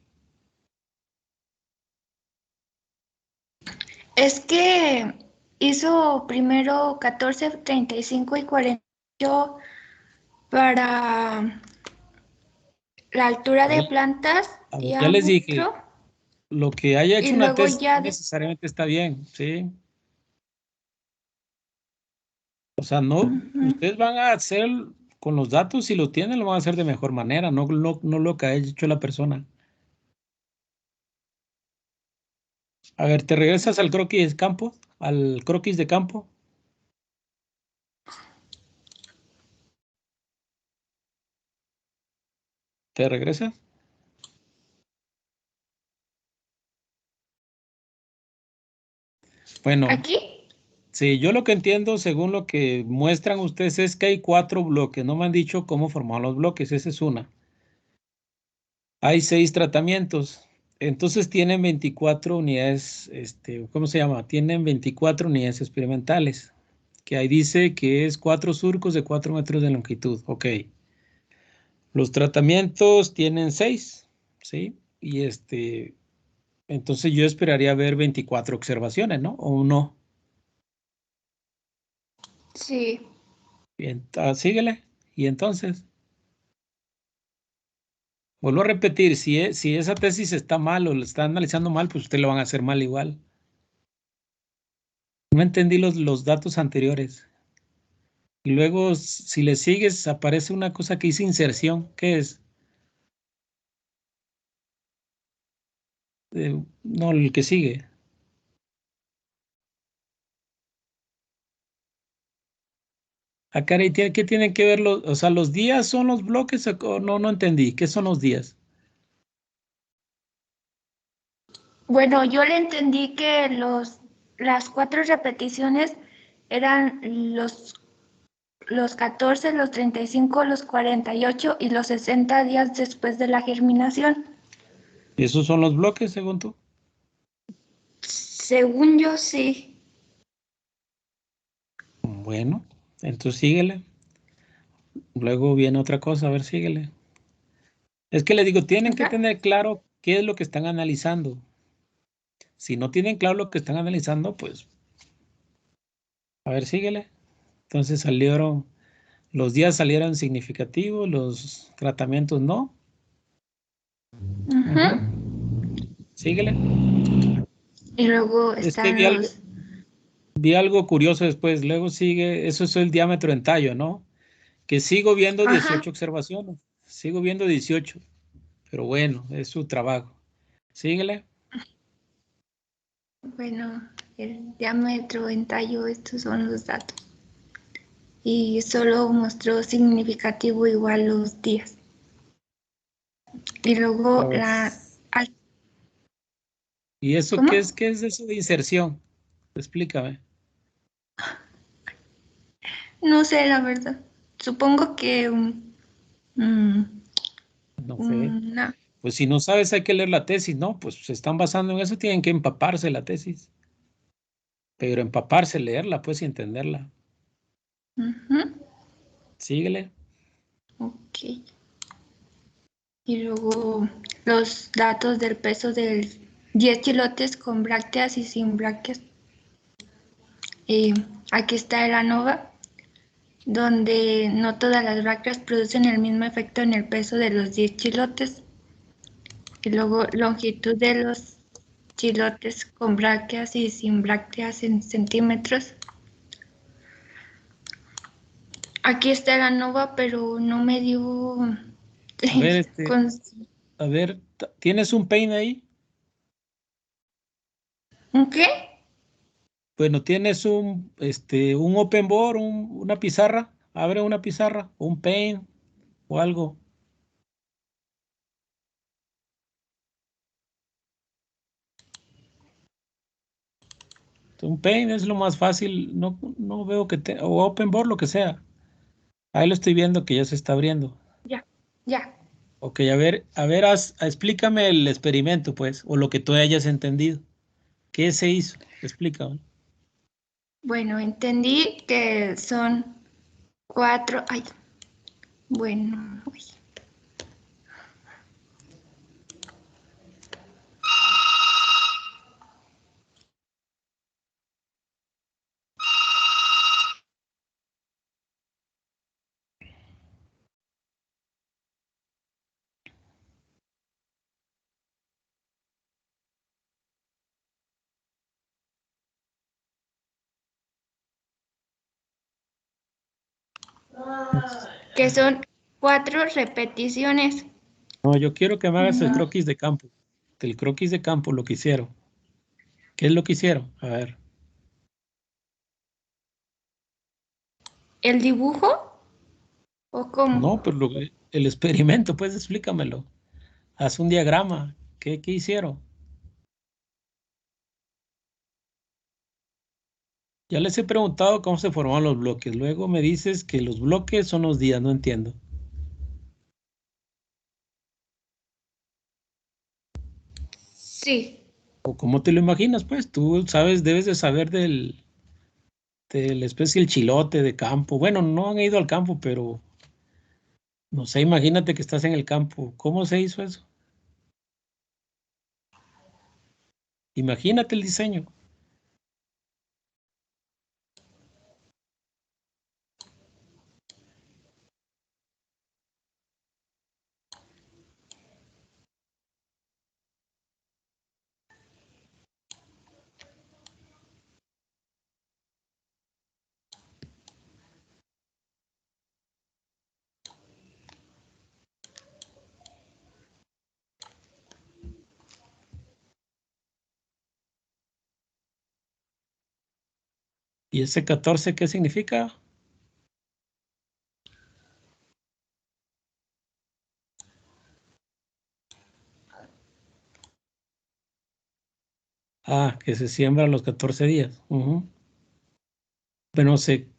Es que hizo primero 14, 35 y 48 para la altura A de ver, plantas, ya les dije, diámetro. Lo que haya hecho Y una luego tesis ya no necesariamente está bien, ¿sí? O sea, no, ustedes van a hacer con los datos, si lo tienen, lo van a hacer de mejor manera, no lo que haya hecho la persona. A ver, ¿te regresas al croquis de campo? ¿Al croquis de campo? ¿Te regresas? Bueno, aquí. sí, yo lo que entiendo, según lo que muestran ustedes, es que hay 4 bloques. No me han dicho cómo formaron los bloques, esa es una. Hay 6 tratamientos. Entonces tienen 24 unidades, ¿cómo se llama? Tienen 24 unidades experimentales, que ahí dice que es 4 surcos de 4 metros de longitud. Ok. Los tratamientos tienen 6, ¿sí? Y entonces yo esperaría ver 24 observaciones, ¿no? ¿O no? Sí. Bien, síguele. Y entonces, vuelvo a repetir, si esa tesis está mal o la está analizando mal, pues usted lo van a hacer mal igual. No entendí los datos anteriores. Y luego, si le sigues, aparece una cosa que dice inserción. ¿Qué es? No, el que sigue. Ah, caray, ¿qué tienen que ver los, o sea, los días son los bloques? O no entendí. ¿Qué son los días? Bueno, yo le entendí que las 4 repeticiones eran los 14, los 35, los 48 y los 60 días después de la germinación. ¿Y esos son los bloques, según tú? Según yo, sí. Bueno, entonces síguele. Luego viene otra cosa, a ver, síguele. Es que le digo, tienen que Ajá. tener claro qué es lo que están analizando. Si no tienen claro lo que están analizando, pues, a ver, síguele. Entonces los días salieron significativos, los tratamientos no. Ujú. Síguele. Y luego Es que están los... vi algo curioso después. Luego sigue, eso es el diámetro en tallo, ¿no? Que sigo viendo Ajá. 18 observaciones. Sigo viendo 18. Pero bueno, es su trabajo. Síguele. Bueno, el diámetro en tallo, estos son los datos. Y solo mostró significativo igual los días. Y A luego ver. ¿Y eso ¿Cómo? qué es? ¿Qué es eso de inserción? Explícame. No sé, la verdad. Supongo que No sé. una... Pues si no sabes, hay que leer la tesis, ¿no? Pues se están basando en eso, tienen que empaparse la tesis. Pero empaparse, leerla, pues, y entenderla. Ujú. Síguele. Ok. Y luego los datos del peso de 10 chilotes con brácteas y sin brácteas. Y aquí está el ANOVA, donde no todas las brácteas producen el mismo efecto en el peso de los 10 chilotes. Y luego longitud de los chilotes con brácteas y sin brácteas en centímetros. Aquí está la ANOVA, pero no me dio... A ver, con... ¿tienes un peine ahí? ¿Un qué? Bueno, ¿tienes un open board, una pizarra? Abre una pizarra, un paint o algo. Un paint es lo más fácil. No veo o open board, lo que sea. Ahí lo estoy viendo que ya se está abriendo. Ya, ya. Ok, explícame el experimento, pues, o lo que tú hayas entendido. ¿Qué se hizo? Explícame. Bueno, entendí que son 4... Ay, bueno, uy. que son 4 repeticiones. No, yo quiero que me hagas el croquis de campo. El croquis de campo, lo que hicieron. ¿Qué es lo que hicieron? A ver. ¿El dibujo? ¿O cómo? No, pero el experimento, pues explícamelo. Haz un diagrama. ¿Qué hicieron? Ya les he preguntado cómo se forman los bloques. Luego me dices que los bloques son los días, no entiendo. Sí. ¿O cómo te lo imaginas? Pues tú sabes, debes de saber de la especie del chilote de campo. Bueno, no han ido al campo, pero no sé, imagínate que estás en el campo. ¿Cómo se hizo eso? Imagínate el diseño. ¿Y ese 14 qué significa? Ah, que se siembra a los 14 días. Bueno, se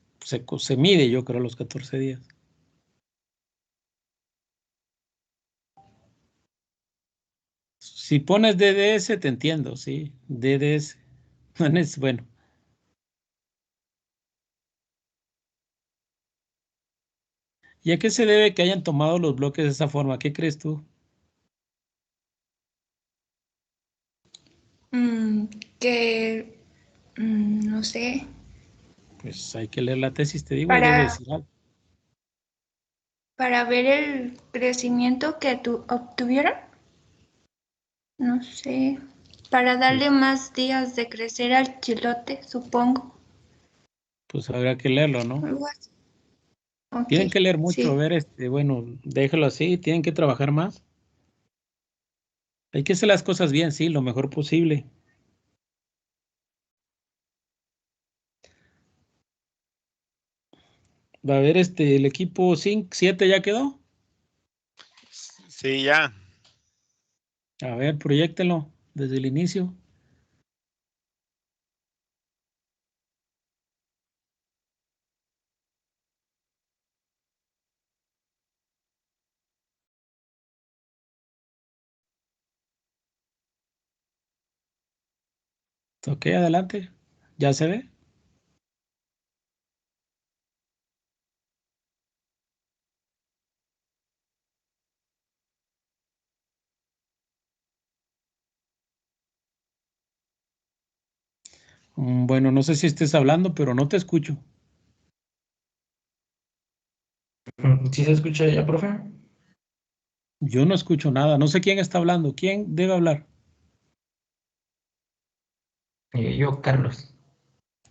mide, yo creo, los 14 días. Si pones DDS, te entiendo, sí. DDS. Bueno. ¿Y a qué se debe que hayan tomado los bloques de esa forma? ¿Qué crees tú? Que, no sé, Pues hay que leer la tesis, te digo, ahí debe para, decir algo. para ver el crecimiento que obtuvieron. No sé, para darle más días de crecer al chilote, supongo. Pues habrá que leerlo, ¿no? Algo así. Ok, Tienen que leer mucho, a sí. ver, bueno, déjalo así, tienen que trabajar más. Hay que hacer las cosas bien, sí, lo mejor posible. Va a ver, el equipo 5, 7 ya quedó. Sí, ya. A ver, proyéctenlo desde el inicio. Ok, adelante. ¿Ya se ve? Bueno, no sé si estés hablando, pero no te escucho. ¿Sí se escucha ya, profe? Yo no escucho nada. No sé quién está hablando. ¿Quién debe hablar? Yo, Carlos.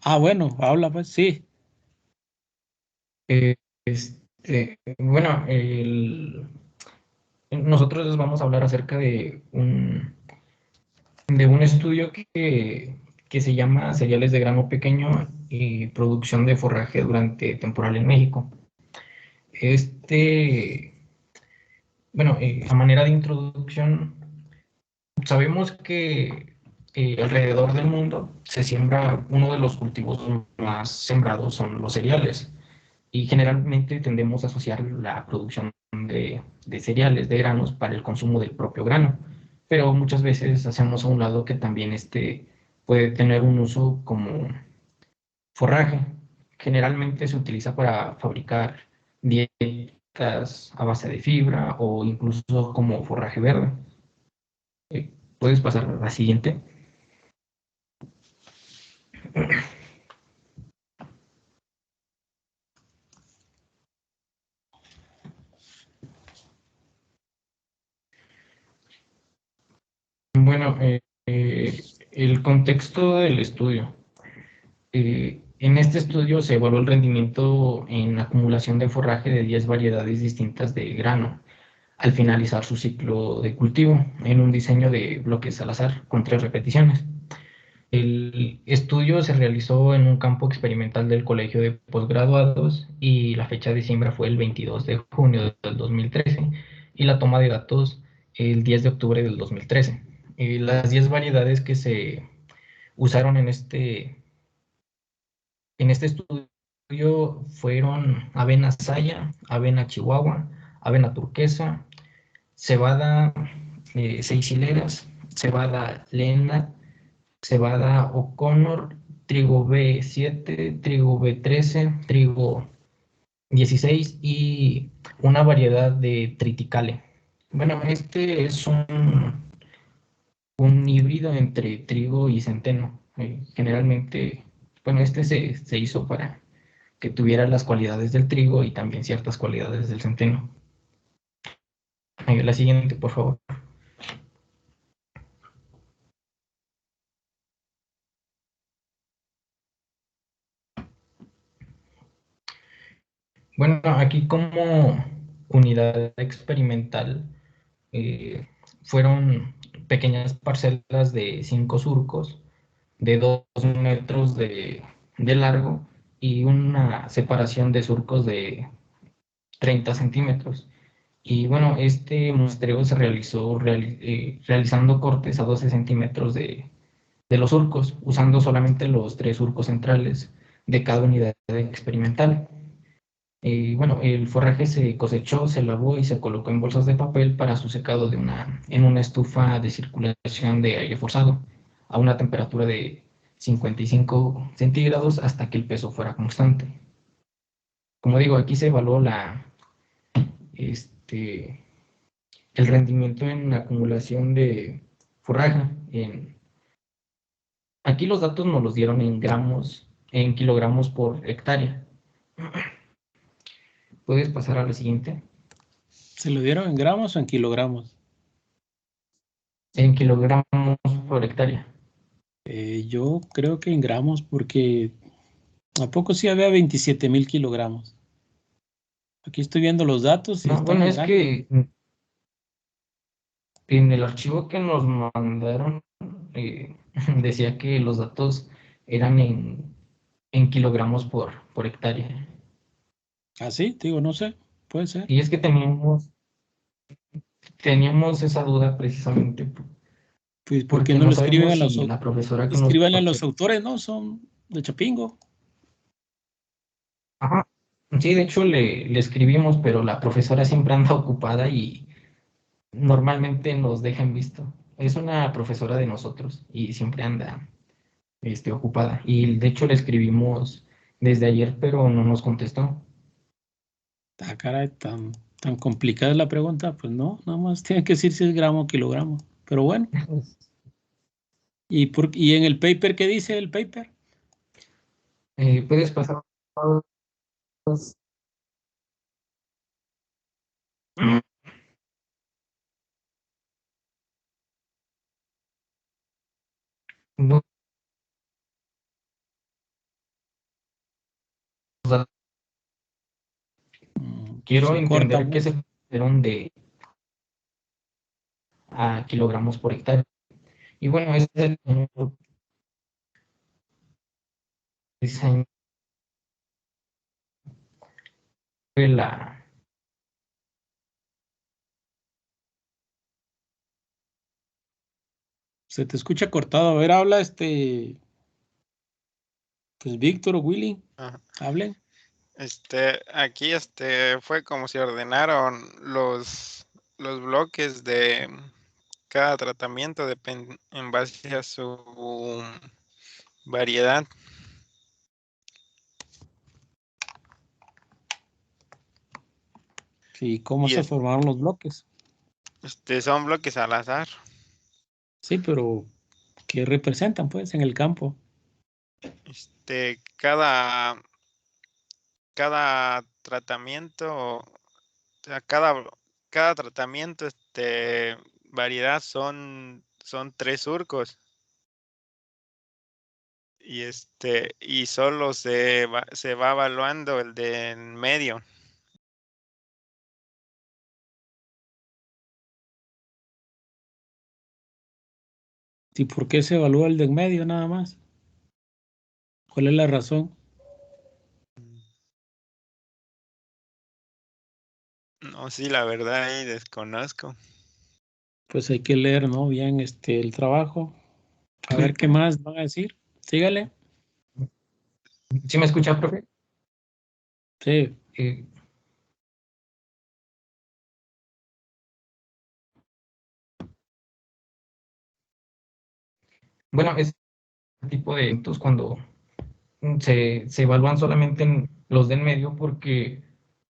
Ah, bueno, habla pues, sí. Bueno, nosotros les vamos a hablar acerca de un estudio que se llama Cereales de grano pequeño y producción de forraje durante temporal en México. Bueno, a manera de introducción, sabemos que alrededor del mundo se siembra, uno de los cultivos más sembrados son los cereales, y generalmente tendemos a asociar la producción de cereales, de granos, para el consumo del propio grano, pero muchas veces hacemos a un lado que también puede tener un uso como forraje. Generalmente se utiliza para fabricar dietas a base de fibra o incluso como forraje verde. ¿Puedes pasar a la siguiente? Bueno, el contexto del estudio. En este estudio se evaluó el rendimiento en acumulación de forraje de 10 variedades distintas de grano al finalizar su ciclo de cultivo en un diseño de bloques al azar con 3 repeticiones. El estudio se realizó en un campo experimental del Colegio de Postgraduados y la fecha de siembra fue el 22 de junio del 2013 y la toma de datos el 10 de octubre del 2013. Las 10 variedades que se usaron en este estudio fueron avena saya, avena chihuahua, avena turquesa, cebada 6 hileras, cebada lena, cebada O'Connor, trigo B7, trigo B13, trigo 16 y una variedad de triticale. Bueno, este es un híbrido entre trigo y centeno. Generalmente, bueno, este se hizo para que tuviera las cualidades del trigo y también ciertas cualidades del centeno. La siguiente, por favor. Bueno, aquí como unidad experimental fueron pequeñas parcelas de 5 surcos de 2 metros de largo y una separación de surcos de 30 centímetros. Y bueno, este muestreo se realizó realizando cortes a 12 centímetros de los surcos, usando solamente los 3 surcos centrales de cada unidad experimental. Bueno, el forraje se cosechó, se lavó y se colocó en bolsas de papel para su secado en una estufa de circulación de aire forzado a una temperatura de 55 centígrados hasta que el peso fuera constante. Como digo, aquí se evaluó el rendimiento en acumulación de forraje. Aquí los datos nos los dieron en gramos, en kilogramos por hectárea. ¿Puedes pasar a la siguiente? ¿Se lo dieron en gramos o en kilogramos? En kilogramos por hectárea. Yo creo que en gramos, porque ¿a poco sí había 27,000 kilogramos? Aquí estoy viendo los datos y No, están bueno, en es gramos. que en el archivo que nos mandaron decía que los datos eran en kilogramos por hectárea. Ah, sí, digo, no sé, puede ser. Y es que teníamos esa duda precisamente Pues, ¿por qué porque no lo no escriben sabemos a los, si la profesora que nos... escriban a los autores, no? Son de Chapingo. Ajá. Sí, de hecho le escribimos, pero la profesora siempre anda ocupada y normalmente nos deja en visto. Es una profesora de nosotros y siempre anda ocupada. Y de hecho le escribimos desde ayer, pero no nos contestó. Ah, caray, tan complicada es la pregunta. Pues no, nada más tiene que decir si es gramo o kilogramo. Pero bueno, ¿y en el paper qué dice el paper? ¿Puedes pasar? No, quiero Se corta entender que mucho. se fueron a kilogramos por hectárea. Y bueno, ese es el diseño de la... Se te escucha cortado. A ver, habla pues Víctor o Willy, Ajá. hablen. Aquí fue como se ordenaron los bloques de cada tratamiento en base a su variedad. Sí, cómo Y se formaron los bloques. son bloques al azar. Sí, pero ¿qué representan, pues, en el campo? Cada tratamiento, o sea, cada tratamiento, variedad son 3 surcos. y solo se va evaluando el de en medio. ¿Y por qué se evalúa el de en medio nada más? ¿Cuál es la razón? No, sí, la verdad ahí desconozco. Pues hay que leer, ¿no? Bien el trabajo. A ver qué más van a decir. Sígale. ¿Sí me escucha, profe? Sí. Bueno, este tipo de eventos cuando se evalúan solamente en los de en medio porque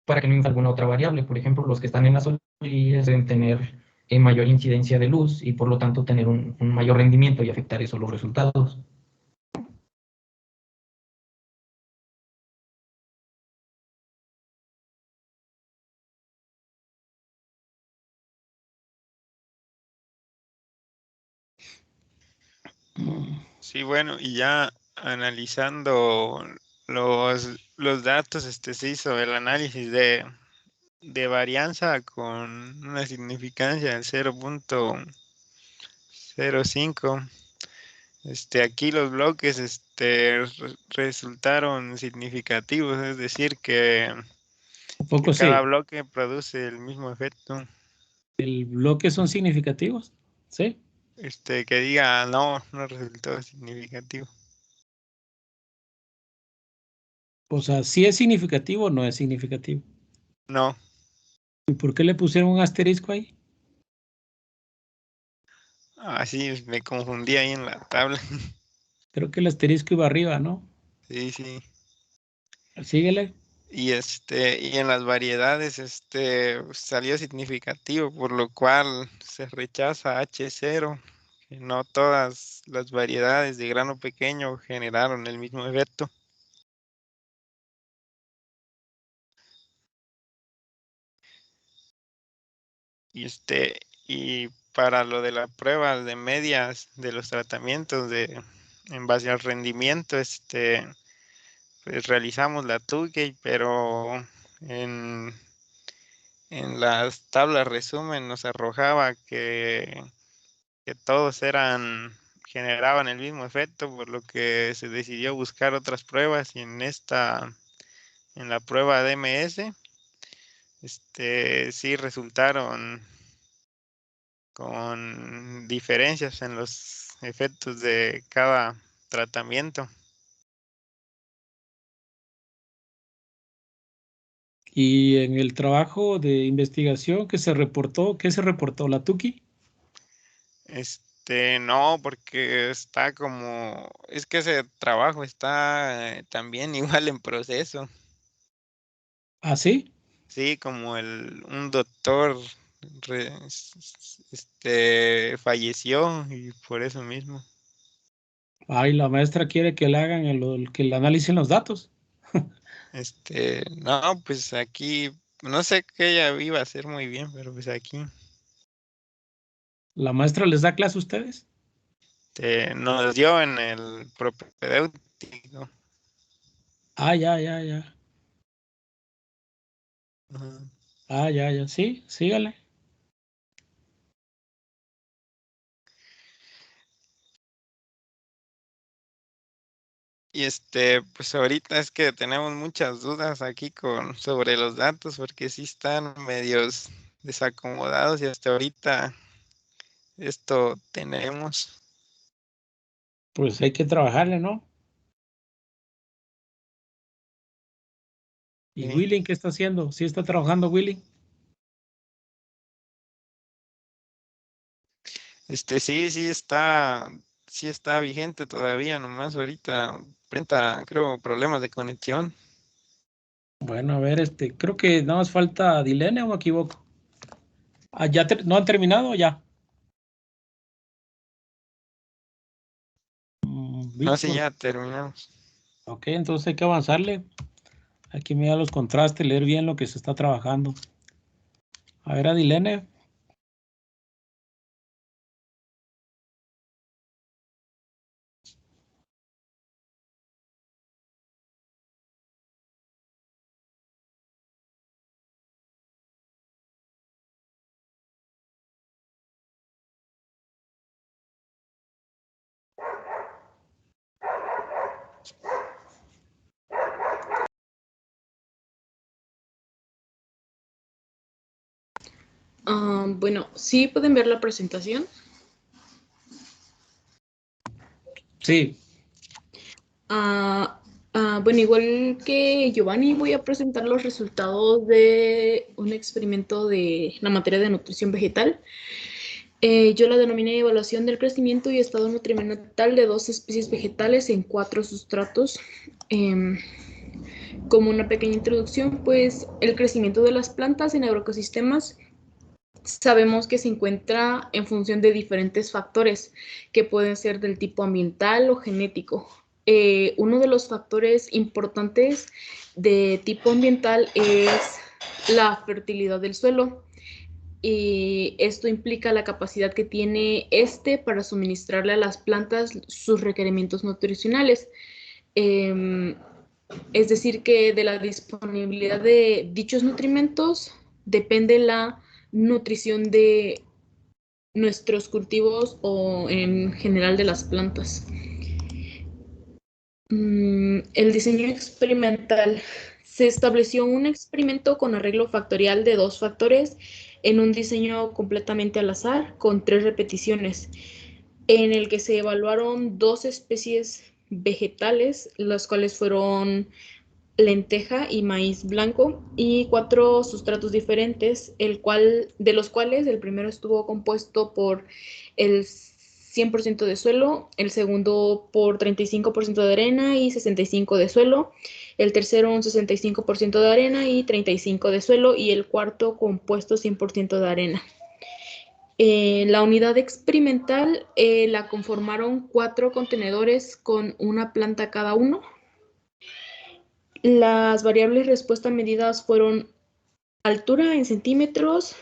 para que no haya alguna otra variable. Por ejemplo, los que están en las orillas deben tener mayor incidencia de luz y por lo tanto tener un mayor rendimiento y afectar eso los resultados. Sí, bueno, y ya analizando los datos, se hizo el análisis de varianza con una significancia del 0.05. Aquí los bloques resultaron significativos, es decir, que Poco cada sí. bloque produce el mismo efecto. ¿El bloque son significativos? Sí. Que diga no resultó significativo. O sea, ¿sí es significativo o no es significativo? No. ¿Y por qué le pusieron un asterisco ahí? Así me confundí ahí en la tabla. Creo que el asterisco iba arriba, ¿no? Sí, sí. Síguele. Y y en las variedades salió significativo, por lo cual se rechaza H0. Que no todas las variedades de grano pequeño generaron el mismo efecto. Y y para lo de la prueba de medias de los tratamientos en base al rendimiento, pues realizamos la Tukey, pero en las tablas resumen nos arrojaba que todos generaban el mismo efecto, por lo que se decidió buscar otras pruebas y en la prueba DMS, sí resultaron con diferencias en los efectos de cada tratamiento. Y en el trabajo de investigación que se reportó, ¿qué se reportó? ¿La Tuki? No, porque es que ese trabajo está también igual en proceso. ¿Ah, sí? Sí, como un doctor falleció y por eso mismo. Ay, la maestra quiere que le hagan que le analicen los datos. No, pues aquí, no sé qué ella iba a hacer muy bien, pero pues aquí ¿La maestra les da clase a ustedes? nos dio en el propedéutico. Ah, ya, ya, ya. Ajá. Ah, ya, ya. Sí, sígale. Y pues ahorita es que tenemos muchas dudas aquí sobre los datos, porque sí están medios desacomodados y hasta ahorita esto tenemos. Pues hay que trabajarle, ¿no? ¿Y Sí. Willing qué está haciendo? ¿Sí está trabajando Willing? Sí está vigente todavía, nomás ahorita presenta, creo, problemas de conexión. Bueno, a ver, creo que nada más falta Dilene o me equivoco. Ah, ¿ya no han terminado o ya? No, sí, Víctor. ya terminamos. Ok, entonces hay que avanzarle. Hay que mirar los contrastes, leer bien lo que se está trabajando. A ver, Adilene. Bueno, sí pueden ver la presentación. Sí. Bueno, igual que Giovanni, voy a presentar los resultados de un experimento de la materia de nutrición vegetal. Yo la denominé evaluación del crecimiento y estado nutrimental de 2 especies vegetales en 4 sustratos. Como una pequeña introducción, pues el crecimiento de las plantas en agroecosistemas sabemos que se encuentra en función de diferentes factores que pueden ser del tipo ambiental o genético. Uno de los factores importantes de tipo ambiental es la fertilidad del suelo. Y esto implica la capacidad que tiene para suministrarle a las plantas sus requerimientos nutricionales. Es decir, que de la disponibilidad de dichos nutrimentos depende la nutrición de nuestros cultivos o en general de las plantas. El diseño experimental. Se estableció un experimento con arreglo factorial de 2 factores en un diseño completamente al azar con 3 repeticiones, en el que se evaluaron 2 especies vegetales, las cuales fueron lenteja y maíz blanco, y 4 sustratos diferentes, de los cuales el primero estuvo compuesto por el 100% de suelo, el segundo por 35% de arena y 65% de suelo, el tercero un 65% de arena y 35% de suelo, y el cuarto compuesto 100% de arena. La unidad experimental la conformaron 4 contenedores con una planta cada uno. Las variables respuesta medidas fueron altura en centímetros,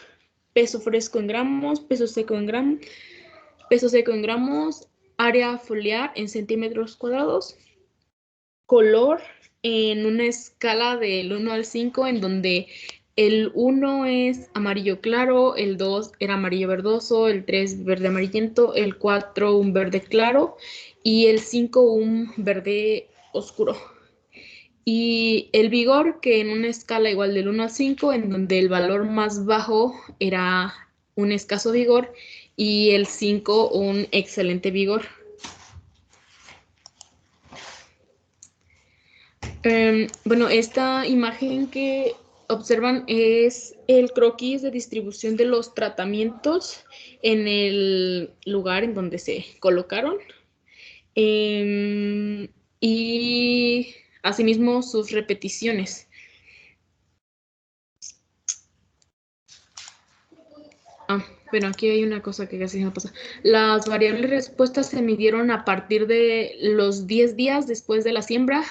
peso fresco en gramos, peso seco en gramos, área foliar en centímetros cuadrados, color en una escala del 1 al 5, en donde el 1 es amarillo claro, el 2 era amarillo verdoso, el 3 verde amarillento, el 4 un verde claro y el 5 un verde oscuro. Y el vigor, que en una escala igual del 1 al 5, en donde el valor más bajo era un escaso vigor y el 5 un excelente vigor. Bueno, esta imagen que observan es el croquis de distribución de los tratamientos en el lugar en donde se colocaron. Y asimismo sus repeticiones. Bueno, aquí hay una cosa que casi se me pasa. Las variables respuestas se midieron a partir de los 10 días después de la siembra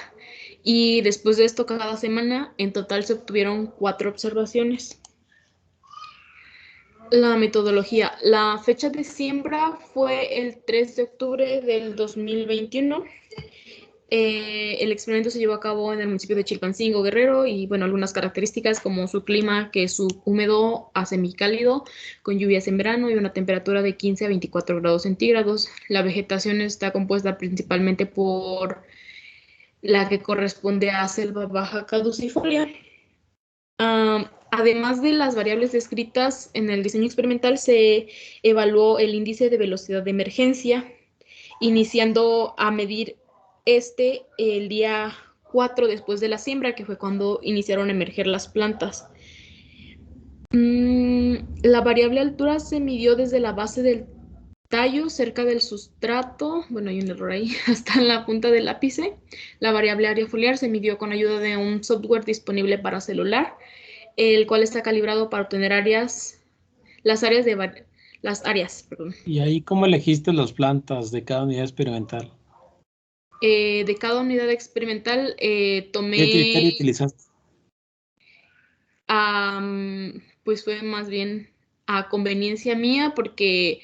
y después de esto cada semana. En total se obtuvieron 4 observaciones. La metodología. La fecha de siembra fue el 3 de octubre del 2021. El experimento se llevó a cabo en el municipio de Chilpancingo, Guerrero, y bueno, algunas características como su clima, que es húmedo a semicálido, con lluvias en verano y una temperatura de 15 a 24 grados centígrados. La vegetación está compuesta principalmente por la que corresponde a selva baja caducifolia. Además de las variables descritas en el diseño experimental, se evaluó el índice de velocidad de emergencia, iniciando a medir el día 4 después de la siembra, que fue cuando iniciaron a emerger las plantas. La variable altura se midió desde la base del tallo cerca del sustrato, bueno, hay un error ahí, hasta la punta del ápice. La variable área foliar se midió con ayuda de un software disponible para celular, el cual está calibrado para obtener las áreas. ¿Y ahí cómo elegiste las plantas de cada unidad experimental? De cada unidad experimental tomé... ¿Qué criterio utilizaste? Pues fue más bien a conveniencia mía, porque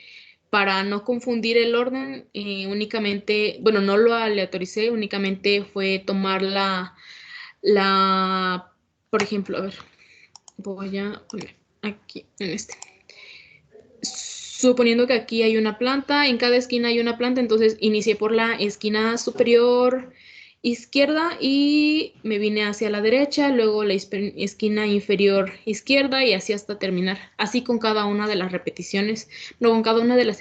para no confundir el orden, únicamente, bueno, no lo aleatoricé, únicamente fue tomar por ejemplo, a ver, voy a poner aquí en este. Suponiendo que aquí hay una planta, en cada esquina hay una planta, entonces inicié por la esquina superior izquierda y me vine hacia la derecha, luego la esquina inferior izquierda y así hasta terminar. Así con cada una de las repeticiones, no, con cada una de las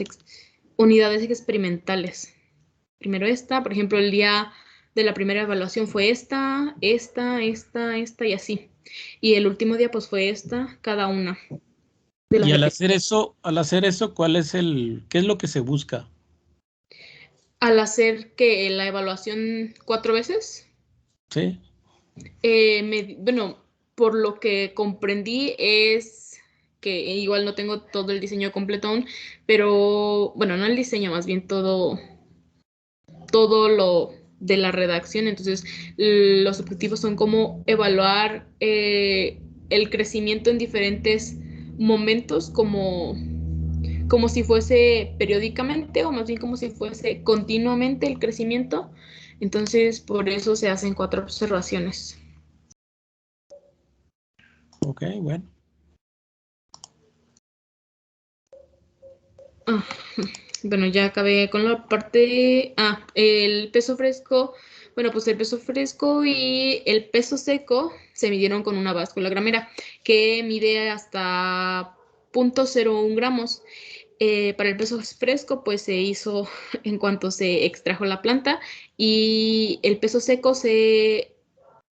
unidades experimentales. Primero esta, por ejemplo, el día de la primera evaluación fue esta y así. Y el último día pues fue esta, cada una. Y al hacer eso, ¿qué es lo que se busca? Al hacer que la evaluación 4 veces. Sí. Bueno, por lo que comprendí es que igual no tengo todo el diseño completo aún, pero bueno, no el diseño, más bien todo lo de la redacción. Entonces, los objetivos son como evaluar el crecimiento en diferentes momentos, como si fuese periódicamente o más bien como si fuese continuamente el crecimiento. Entonces, por eso se hacen 4 observaciones. Ok, bueno. Bueno, ya acabé con la parte... el peso fresco. Bueno, pues el peso fresco y el peso seco se midieron con una báscula gramera que mide hasta 0.01 gramos. Para el peso fresco, pues se hizo en cuanto se extrajo la planta, y el peso seco se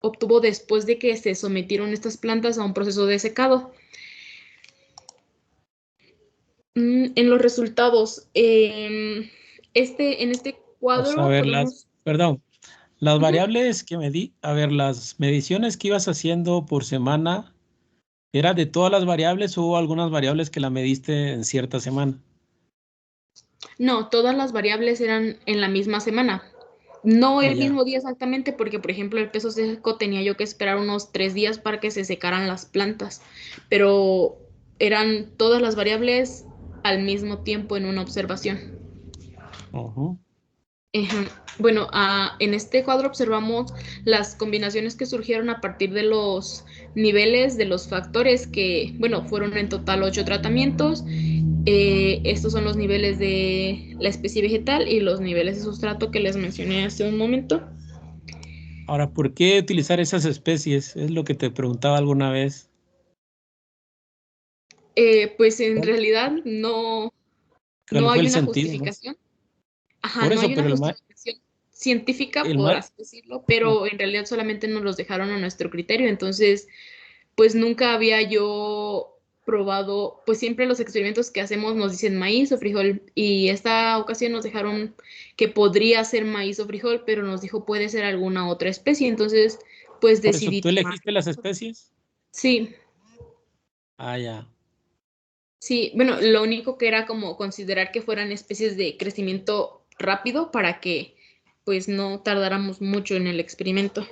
obtuvo después de que se sometieron estas plantas a un proceso de secado. En los resultados, en este cuadro, a ver, podemos... las variables que medí, a ver, las mediciones que ibas haciendo por semana, ¿era de todas las variables o hubo algunas variables que la mediste en cierta semana? No, todas las variables eran en la misma semana. No el ya. mismo día exactamente, porque por ejemplo el peso seco tenía yo que esperar unos 3 días para que se secaran las plantas, pero eran todas las variables al mismo tiempo en una observación. Bueno, en este cuadro observamos las combinaciones que surgieron a partir de los niveles de los factores que, bueno, fueron en total 8 tratamientos. Estos son los niveles de la especie vegetal y los niveles de sustrato que les mencioné hace un momento. Ahora, ¿por qué utilizar esas especies? Es lo que te preguntaba alguna vez. Pues en realidad no hay una justificación. Por No eso, hay una justificación científica, por así decirlo, pero en realidad solamente nos los dejaron a nuestro criterio. Entonces, pues nunca había yo probado, pues siempre los experimentos que hacemos nos dicen maíz o frijol, y esta ocasión nos dejaron que podría ser maíz o frijol, pero nos dijo puede ser alguna otra especie. Entonces, pues decidí. ¿Tú elegiste las especies? Sí. Ya. Sí, bueno, lo único que era como considerar que fueran especies de crecimiento rápido para que pues no tardáramos mucho en el experimento.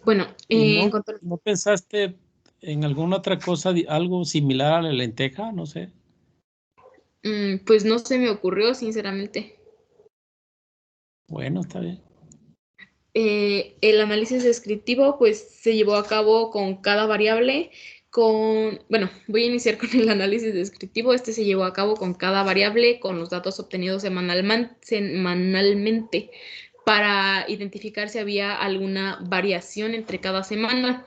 Bueno, ¿No pensaste en alguna otra cosa, algo similar a la lenteja? No sé. Pues no se me ocurrió, sinceramente. Bueno, está bien. El análisis descriptivo pues se llevó a cabo con cada variable. Bueno, voy a iniciar con el análisis descriptivo. Este se llevó a cabo con cada variable, con los datos obtenidos semanalmente para identificar si había alguna variación entre cada semana,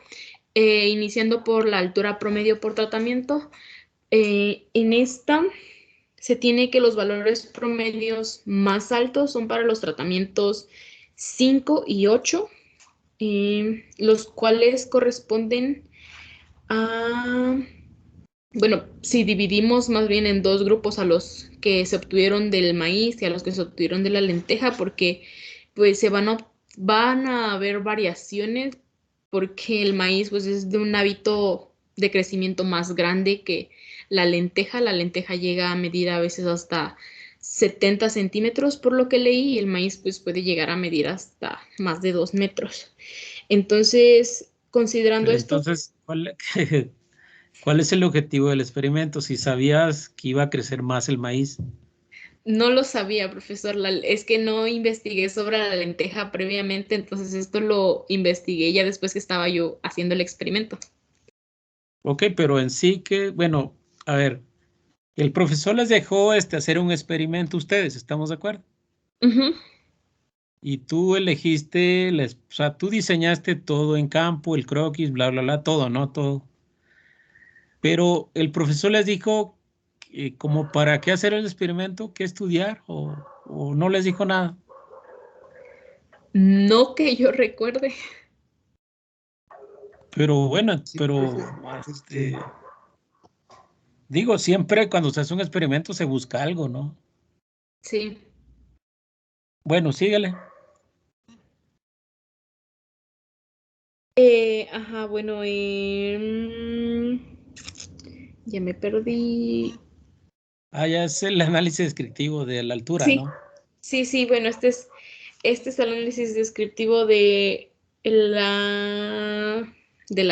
iniciando por la altura promedio por tratamiento. En esta se tiene que los valores promedios más altos son para los tratamientos 5 y 8, los cuales corresponden a... Bueno, si dividimos más bien en 2 grupos, a los que se obtuvieron del maíz y a los que se obtuvieron de la lenteja, porque pues van a haber variaciones, porque el maíz pues es de un hábito de crecimiento más grande que la lenteja. La lenteja llega a medir a veces hasta 70 centímetros, por lo que leí, y el maíz pues puede llegar a medir hasta más de 2 metros. Entonces, considerando esto... Entonces, ¿cuál es el objetivo del experimento? Si sabías que iba a crecer más el maíz. No lo sabía, profesor. Es que no investigué sobre la lenteja previamente, entonces esto lo investigué ya después que estaba yo haciendo el experimento. Ok, pero en sí que, bueno, a ver, el profesor les dejó hacer un experimento, ustedes, ¿estamos de acuerdo? y tú elegiste, o sea, tú diseñaste todo en campo, el croquis, bla, bla, bla, todo, ¿no? Todo. Pero el profesor les dijo como para qué hacer el experimento, qué estudiar, o no les dijo nada. No que yo recuerde. Pero bueno, Sí, pero profe, digo, siempre cuando se hace un experimento se busca algo, ¿no? Sí. Bueno, síguele. Ajá, bueno, ya me perdí. Ya es el análisis descriptivo de la altura, Sí, ¿no? sí, bueno, este es el análisis descriptivo de la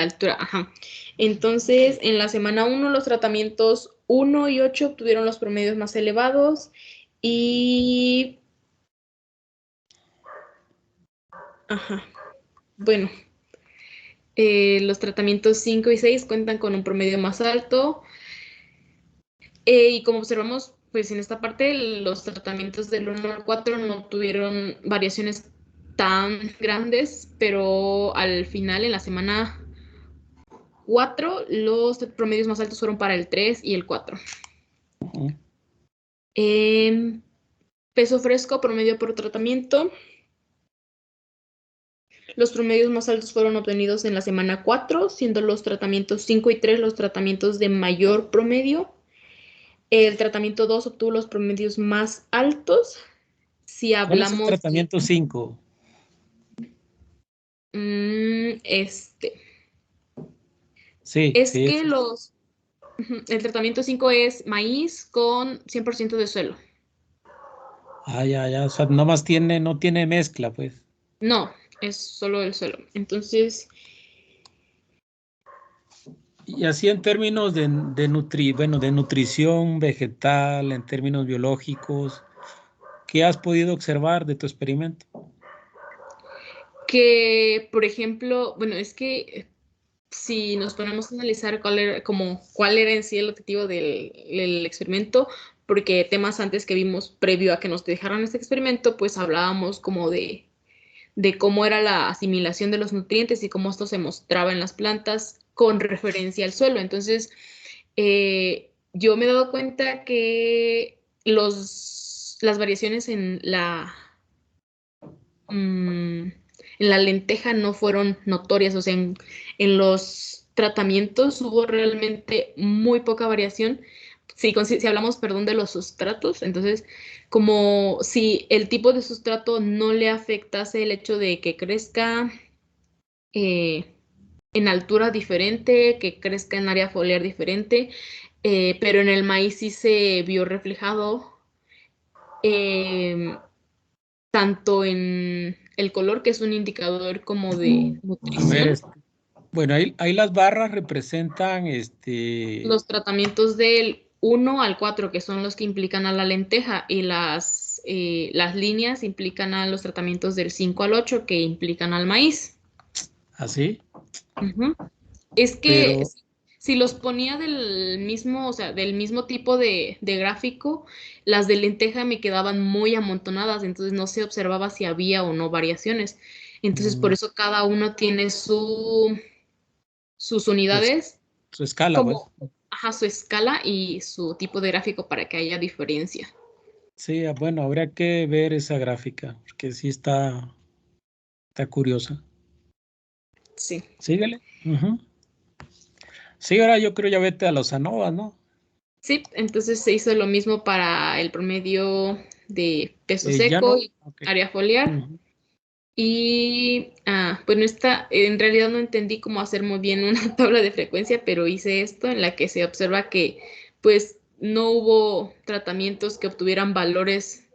altura. Ajá. Entonces, en la semana 1, los tratamientos 1 y 8 obtuvieron los promedios más elevados y... Ajá. Bueno, los tratamientos 5 y 6 cuentan con un promedio más alto. Y como observamos, pues en esta parte los tratamientos del 1 al 4 no tuvieron variaciones tan grandes, pero al final, en la semana 4, los promedios más altos fueron para el 3 y el 4. Peso fresco, promedio por tratamiento. Los promedios más altos fueron obtenidos en la semana 4, siendo los tratamientos 5 y 3 los tratamientos de mayor promedio. El tratamiento 2 obtuvo los promedios más altos. Si ¿Cuál es el hablamos tratamiento 5? Sí, Es sí. que el tratamiento 5 es maíz con 100% de suelo. Ya. O sea, no tiene mezcla, pues. No, es solo el suelo. Entonces, Y así en términos de nutrición vegetal, en términos biológicos, ¿qué has podido observar de tu experimento? que, por ejemplo, bueno, es que si nos ponemos a analizar cuál era en sí el objetivo del experimento, porque temas antes que vimos previo a que nos dejaran este experimento, pues hablábamos como de cómo era la asimilación de los nutrientes y cómo esto se mostraba en las plantas con referencia al suelo. Entonces, yo me he dado cuenta que las variaciones en la lenteja no fueron notorias, o sea, en los tratamientos hubo realmente muy poca variación. Si hablamos, perdón, de los sustratos, entonces, como si el tipo de sustrato no le afectase el hecho de que crezca en altura diferente, que crezca en área foliar diferente, pero en el maíz sí se vio reflejado tanto en el color, que es un indicador como de A nutrición. ver, bueno, ahí las barras representan Los tratamientos del 1 al 4, que son los que implican a la lenteja, y las líneas implican a los tratamientos del 5 al 8, que implican al maíz. ¿Así? Es que Pero, si los ponía del mismo, o sea, del mismo tipo de gráfico, las de lenteja me quedaban muy amontonadas, entonces no se observaba si había o no variaciones. Entonces, por eso cada uno tiene sus unidades, su escala, pues. como su escala y su tipo de gráfico para que haya diferencia. Sí, bueno, habría que ver esa gráfica, porque sí está curiosa. Sí. Síguele. Sí, ahora yo creo ya vete a los ANOVA, ¿no? Sí, entonces se hizo lo mismo para el promedio de peso Ya seco no. y área foliar. Y bueno, en realidad no entendí cómo hacer muy bien una tabla de frecuencia, pero hice esto en la que se observa que pues no hubo tratamientos que obtuvieran valores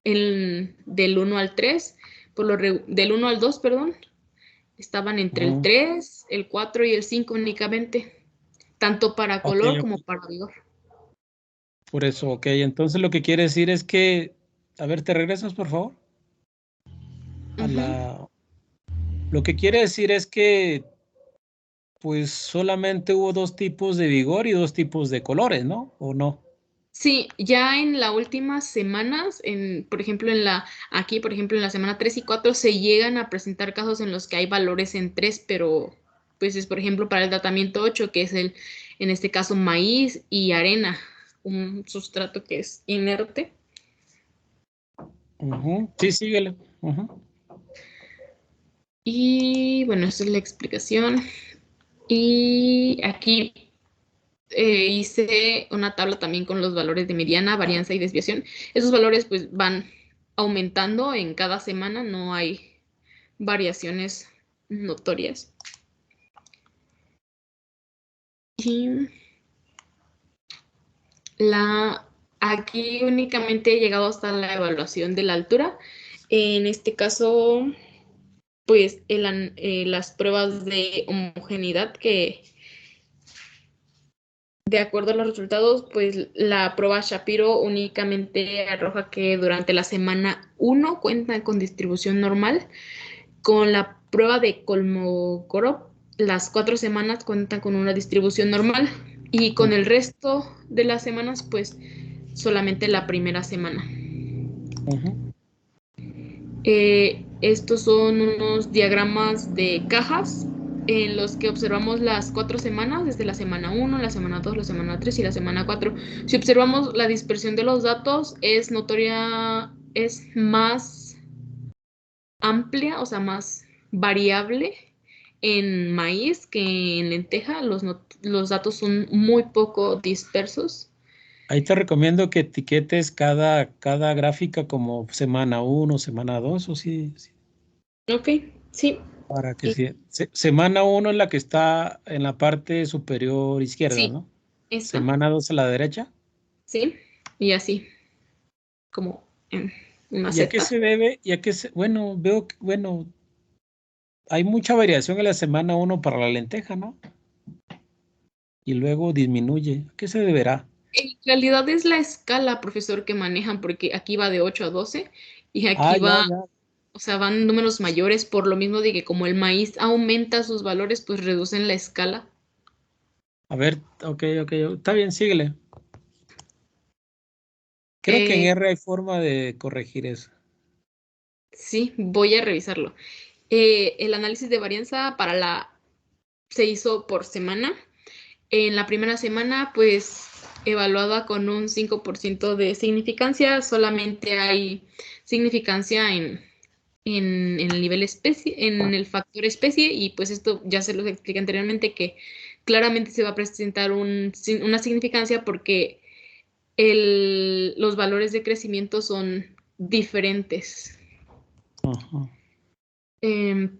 del 1 al 3, del 1 al 2, perdón, estaban entre el 3, el 4 y el 5 únicamente, tanto para color como para vigor. Por eso, ok. Entonces lo que quiere decir es que, a ver, ¿te regresas, por favor? Lo que quiere decir es que, pues, solamente hubo dos tipos de vigor y dos tipos de colores, ¿no? ¿O no? Sí, ya en las últimas semanas, por ejemplo, en la semana 3 y 4 se llegan a presentar casos en los que hay valores en 3, pero pues es por ejemplo para el tratamiento 8, que es en este caso maíz y arena, un sustrato que es inerte. Sí, síguele. Y bueno, esa es la explicación. Y aquí hice una tabla también con los valores de mediana, varianza y desviación. Esos valores pues van aumentando en cada semana, no hay variaciones notorias. Y aquí únicamente he llegado hasta la evaluación de la altura. En este caso, pues las pruebas de homogeneidad que de acuerdo a los resultados, pues la prueba Shapiro únicamente arroja que durante la semana 1 cuentan con distribución normal. Con la prueba de Kolmogorov, las 4 semanas cuentan con una distribución normal y con el resto de las semanas, pues solamente la primera semana. Estos son unos diagramas de cajas en los que observamos las 4 semanas, desde la semana 1, la semana 2, la semana 3 y la semana 4. Si observamos la dispersión de los datos, es notoria, es más amplia, o sea, más variable en maíz que en lenteja. Los datos son muy poco dispersos. Ahí te recomiendo que etiquetes cada gráfica como semana 1, semana 2, o sí. Ok, sí. Para que semana 1 es la que está en la parte superior izquierda, sí, ¿no? esta. Semana 2 a la derecha. Sí, y así, como en una ¿Y a qué Z. se debe? Bueno, veo que, hay mucha variación en la semana 1 para la lenteja, ¿no? Y luego disminuye. ¿A qué se deberá? En realidad es la escala, profesor, que manejan, porque aquí va de 8 a 12 y aquí Ya. o sea, van números mayores, por lo mismo de que como el maíz aumenta sus valores, pues reducen la escala. A ver, ok, está bien, síguele. Creo que en R hay forma de corregir eso. Sí, voy a revisarlo. El análisis de varianza se hizo por semana. En la primera semana, pues, evaluada con un 5% de significancia, solamente hay significancia en el nivel especie, en el factor especie, y pues esto ya se los expliqué anteriormente, que claramente se va a presentar una significancia porque los valores de crecimiento son diferentes.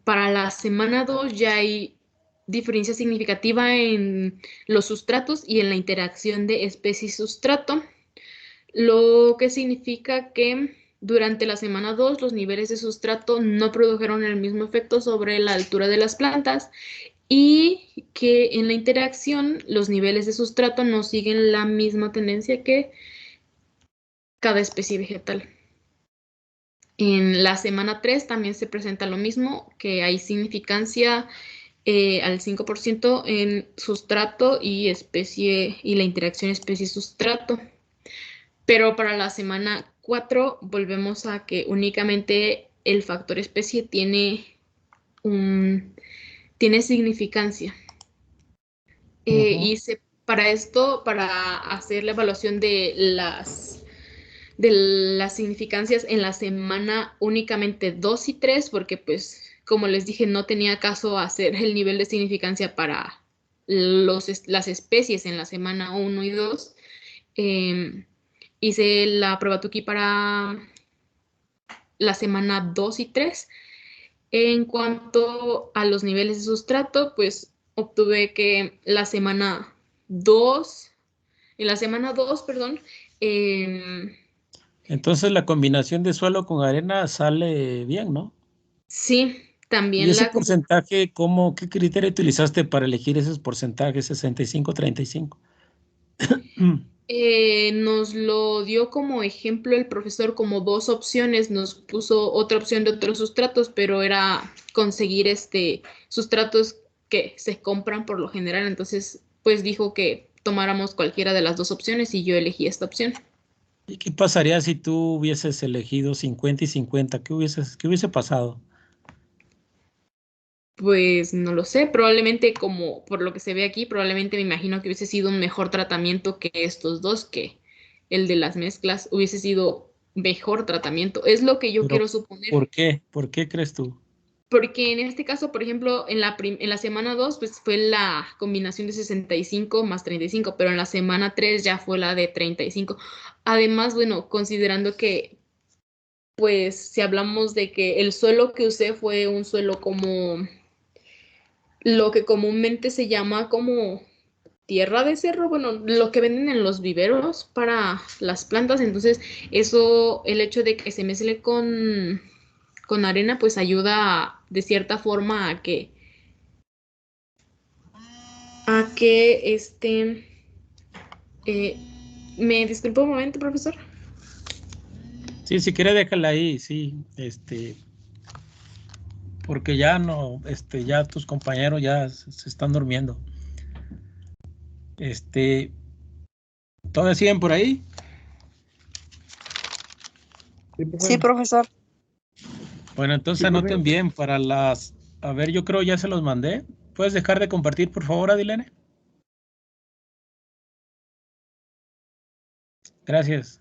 Para la semana 2 ya hay diferencia significativa en los sustratos y en la interacción de especie y sustrato, lo que significa que durante la semana 2 los niveles de sustrato no produjeron el mismo efecto sobre la altura de las plantas y que en la interacción los niveles de sustrato no siguen la misma tendencia que cada especie vegetal. En la semana 3 también se presenta lo mismo, que hay significancia al 5% en sustrato y especie y la interacción especie-sustrato. Pero para la semana 4 volvemos a que únicamente el factor especie tiene significancia. Y para esto, para hacer la evaluación de las significancias en la semana únicamente 2 y 3, porque pues como les dije no tenía caso hacer el nivel de significancia para las especies en la semana 1 y 2. Hice la prueba Tukey para la semana 2 y 3. En cuanto a los niveles de sustrato, pues obtuve que en la semana 2, perdón, entonces la combinación de suelo con arena sale bien, ¿no? Sí, también ¿Y ese porcentaje, qué criterio utilizaste para elegir esos porcentajes 65-35? Nos lo dio como ejemplo el profesor, como 2 opciones, nos puso otra opción de otros sustratos, pero era conseguir sustratos que se compran por lo general, entonces pues dijo que tomáramos cualquiera de las dos opciones y yo elegí esta opción. ¿Y qué pasaría si tú hubieses elegido 50 y 50? ¿Qué hubiese pasado? Pues no lo sé, probablemente como por lo que se ve aquí, probablemente me imagino que hubiese sido un mejor tratamiento que estos dos, que el de las mezclas hubiese sido mejor tratamiento. Es lo que yo Pero, quiero suponer. ¿por qué? ¿Por qué crees tú? Porque en este caso, por ejemplo, en la semana 2, pues fue la combinación de 65 más 35, pero en la semana 3 ya fue la de 35. Además, bueno, considerando que, pues, si hablamos de que el suelo que usé fue un suelo como lo que comúnmente se llama como tierra de cerro, bueno, lo que venden en los viveros para las plantas, entonces eso, el hecho de que se mezcle con arena, pues ayuda de cierta forma a que ¿me disculpa un momento, profesor? Sí, si quiere déjala ahí, sí, porque ya no, ya tus compañeros ya se están durmiendo. ¿Todavía siguen por ahí? Sí, profesor. Bueno, entonces Sí, anoten profe. bien para las... A ver, yo creo ya se los mandé. ¿Puedes dejar de compartir, por favor, Adilene? Gracias.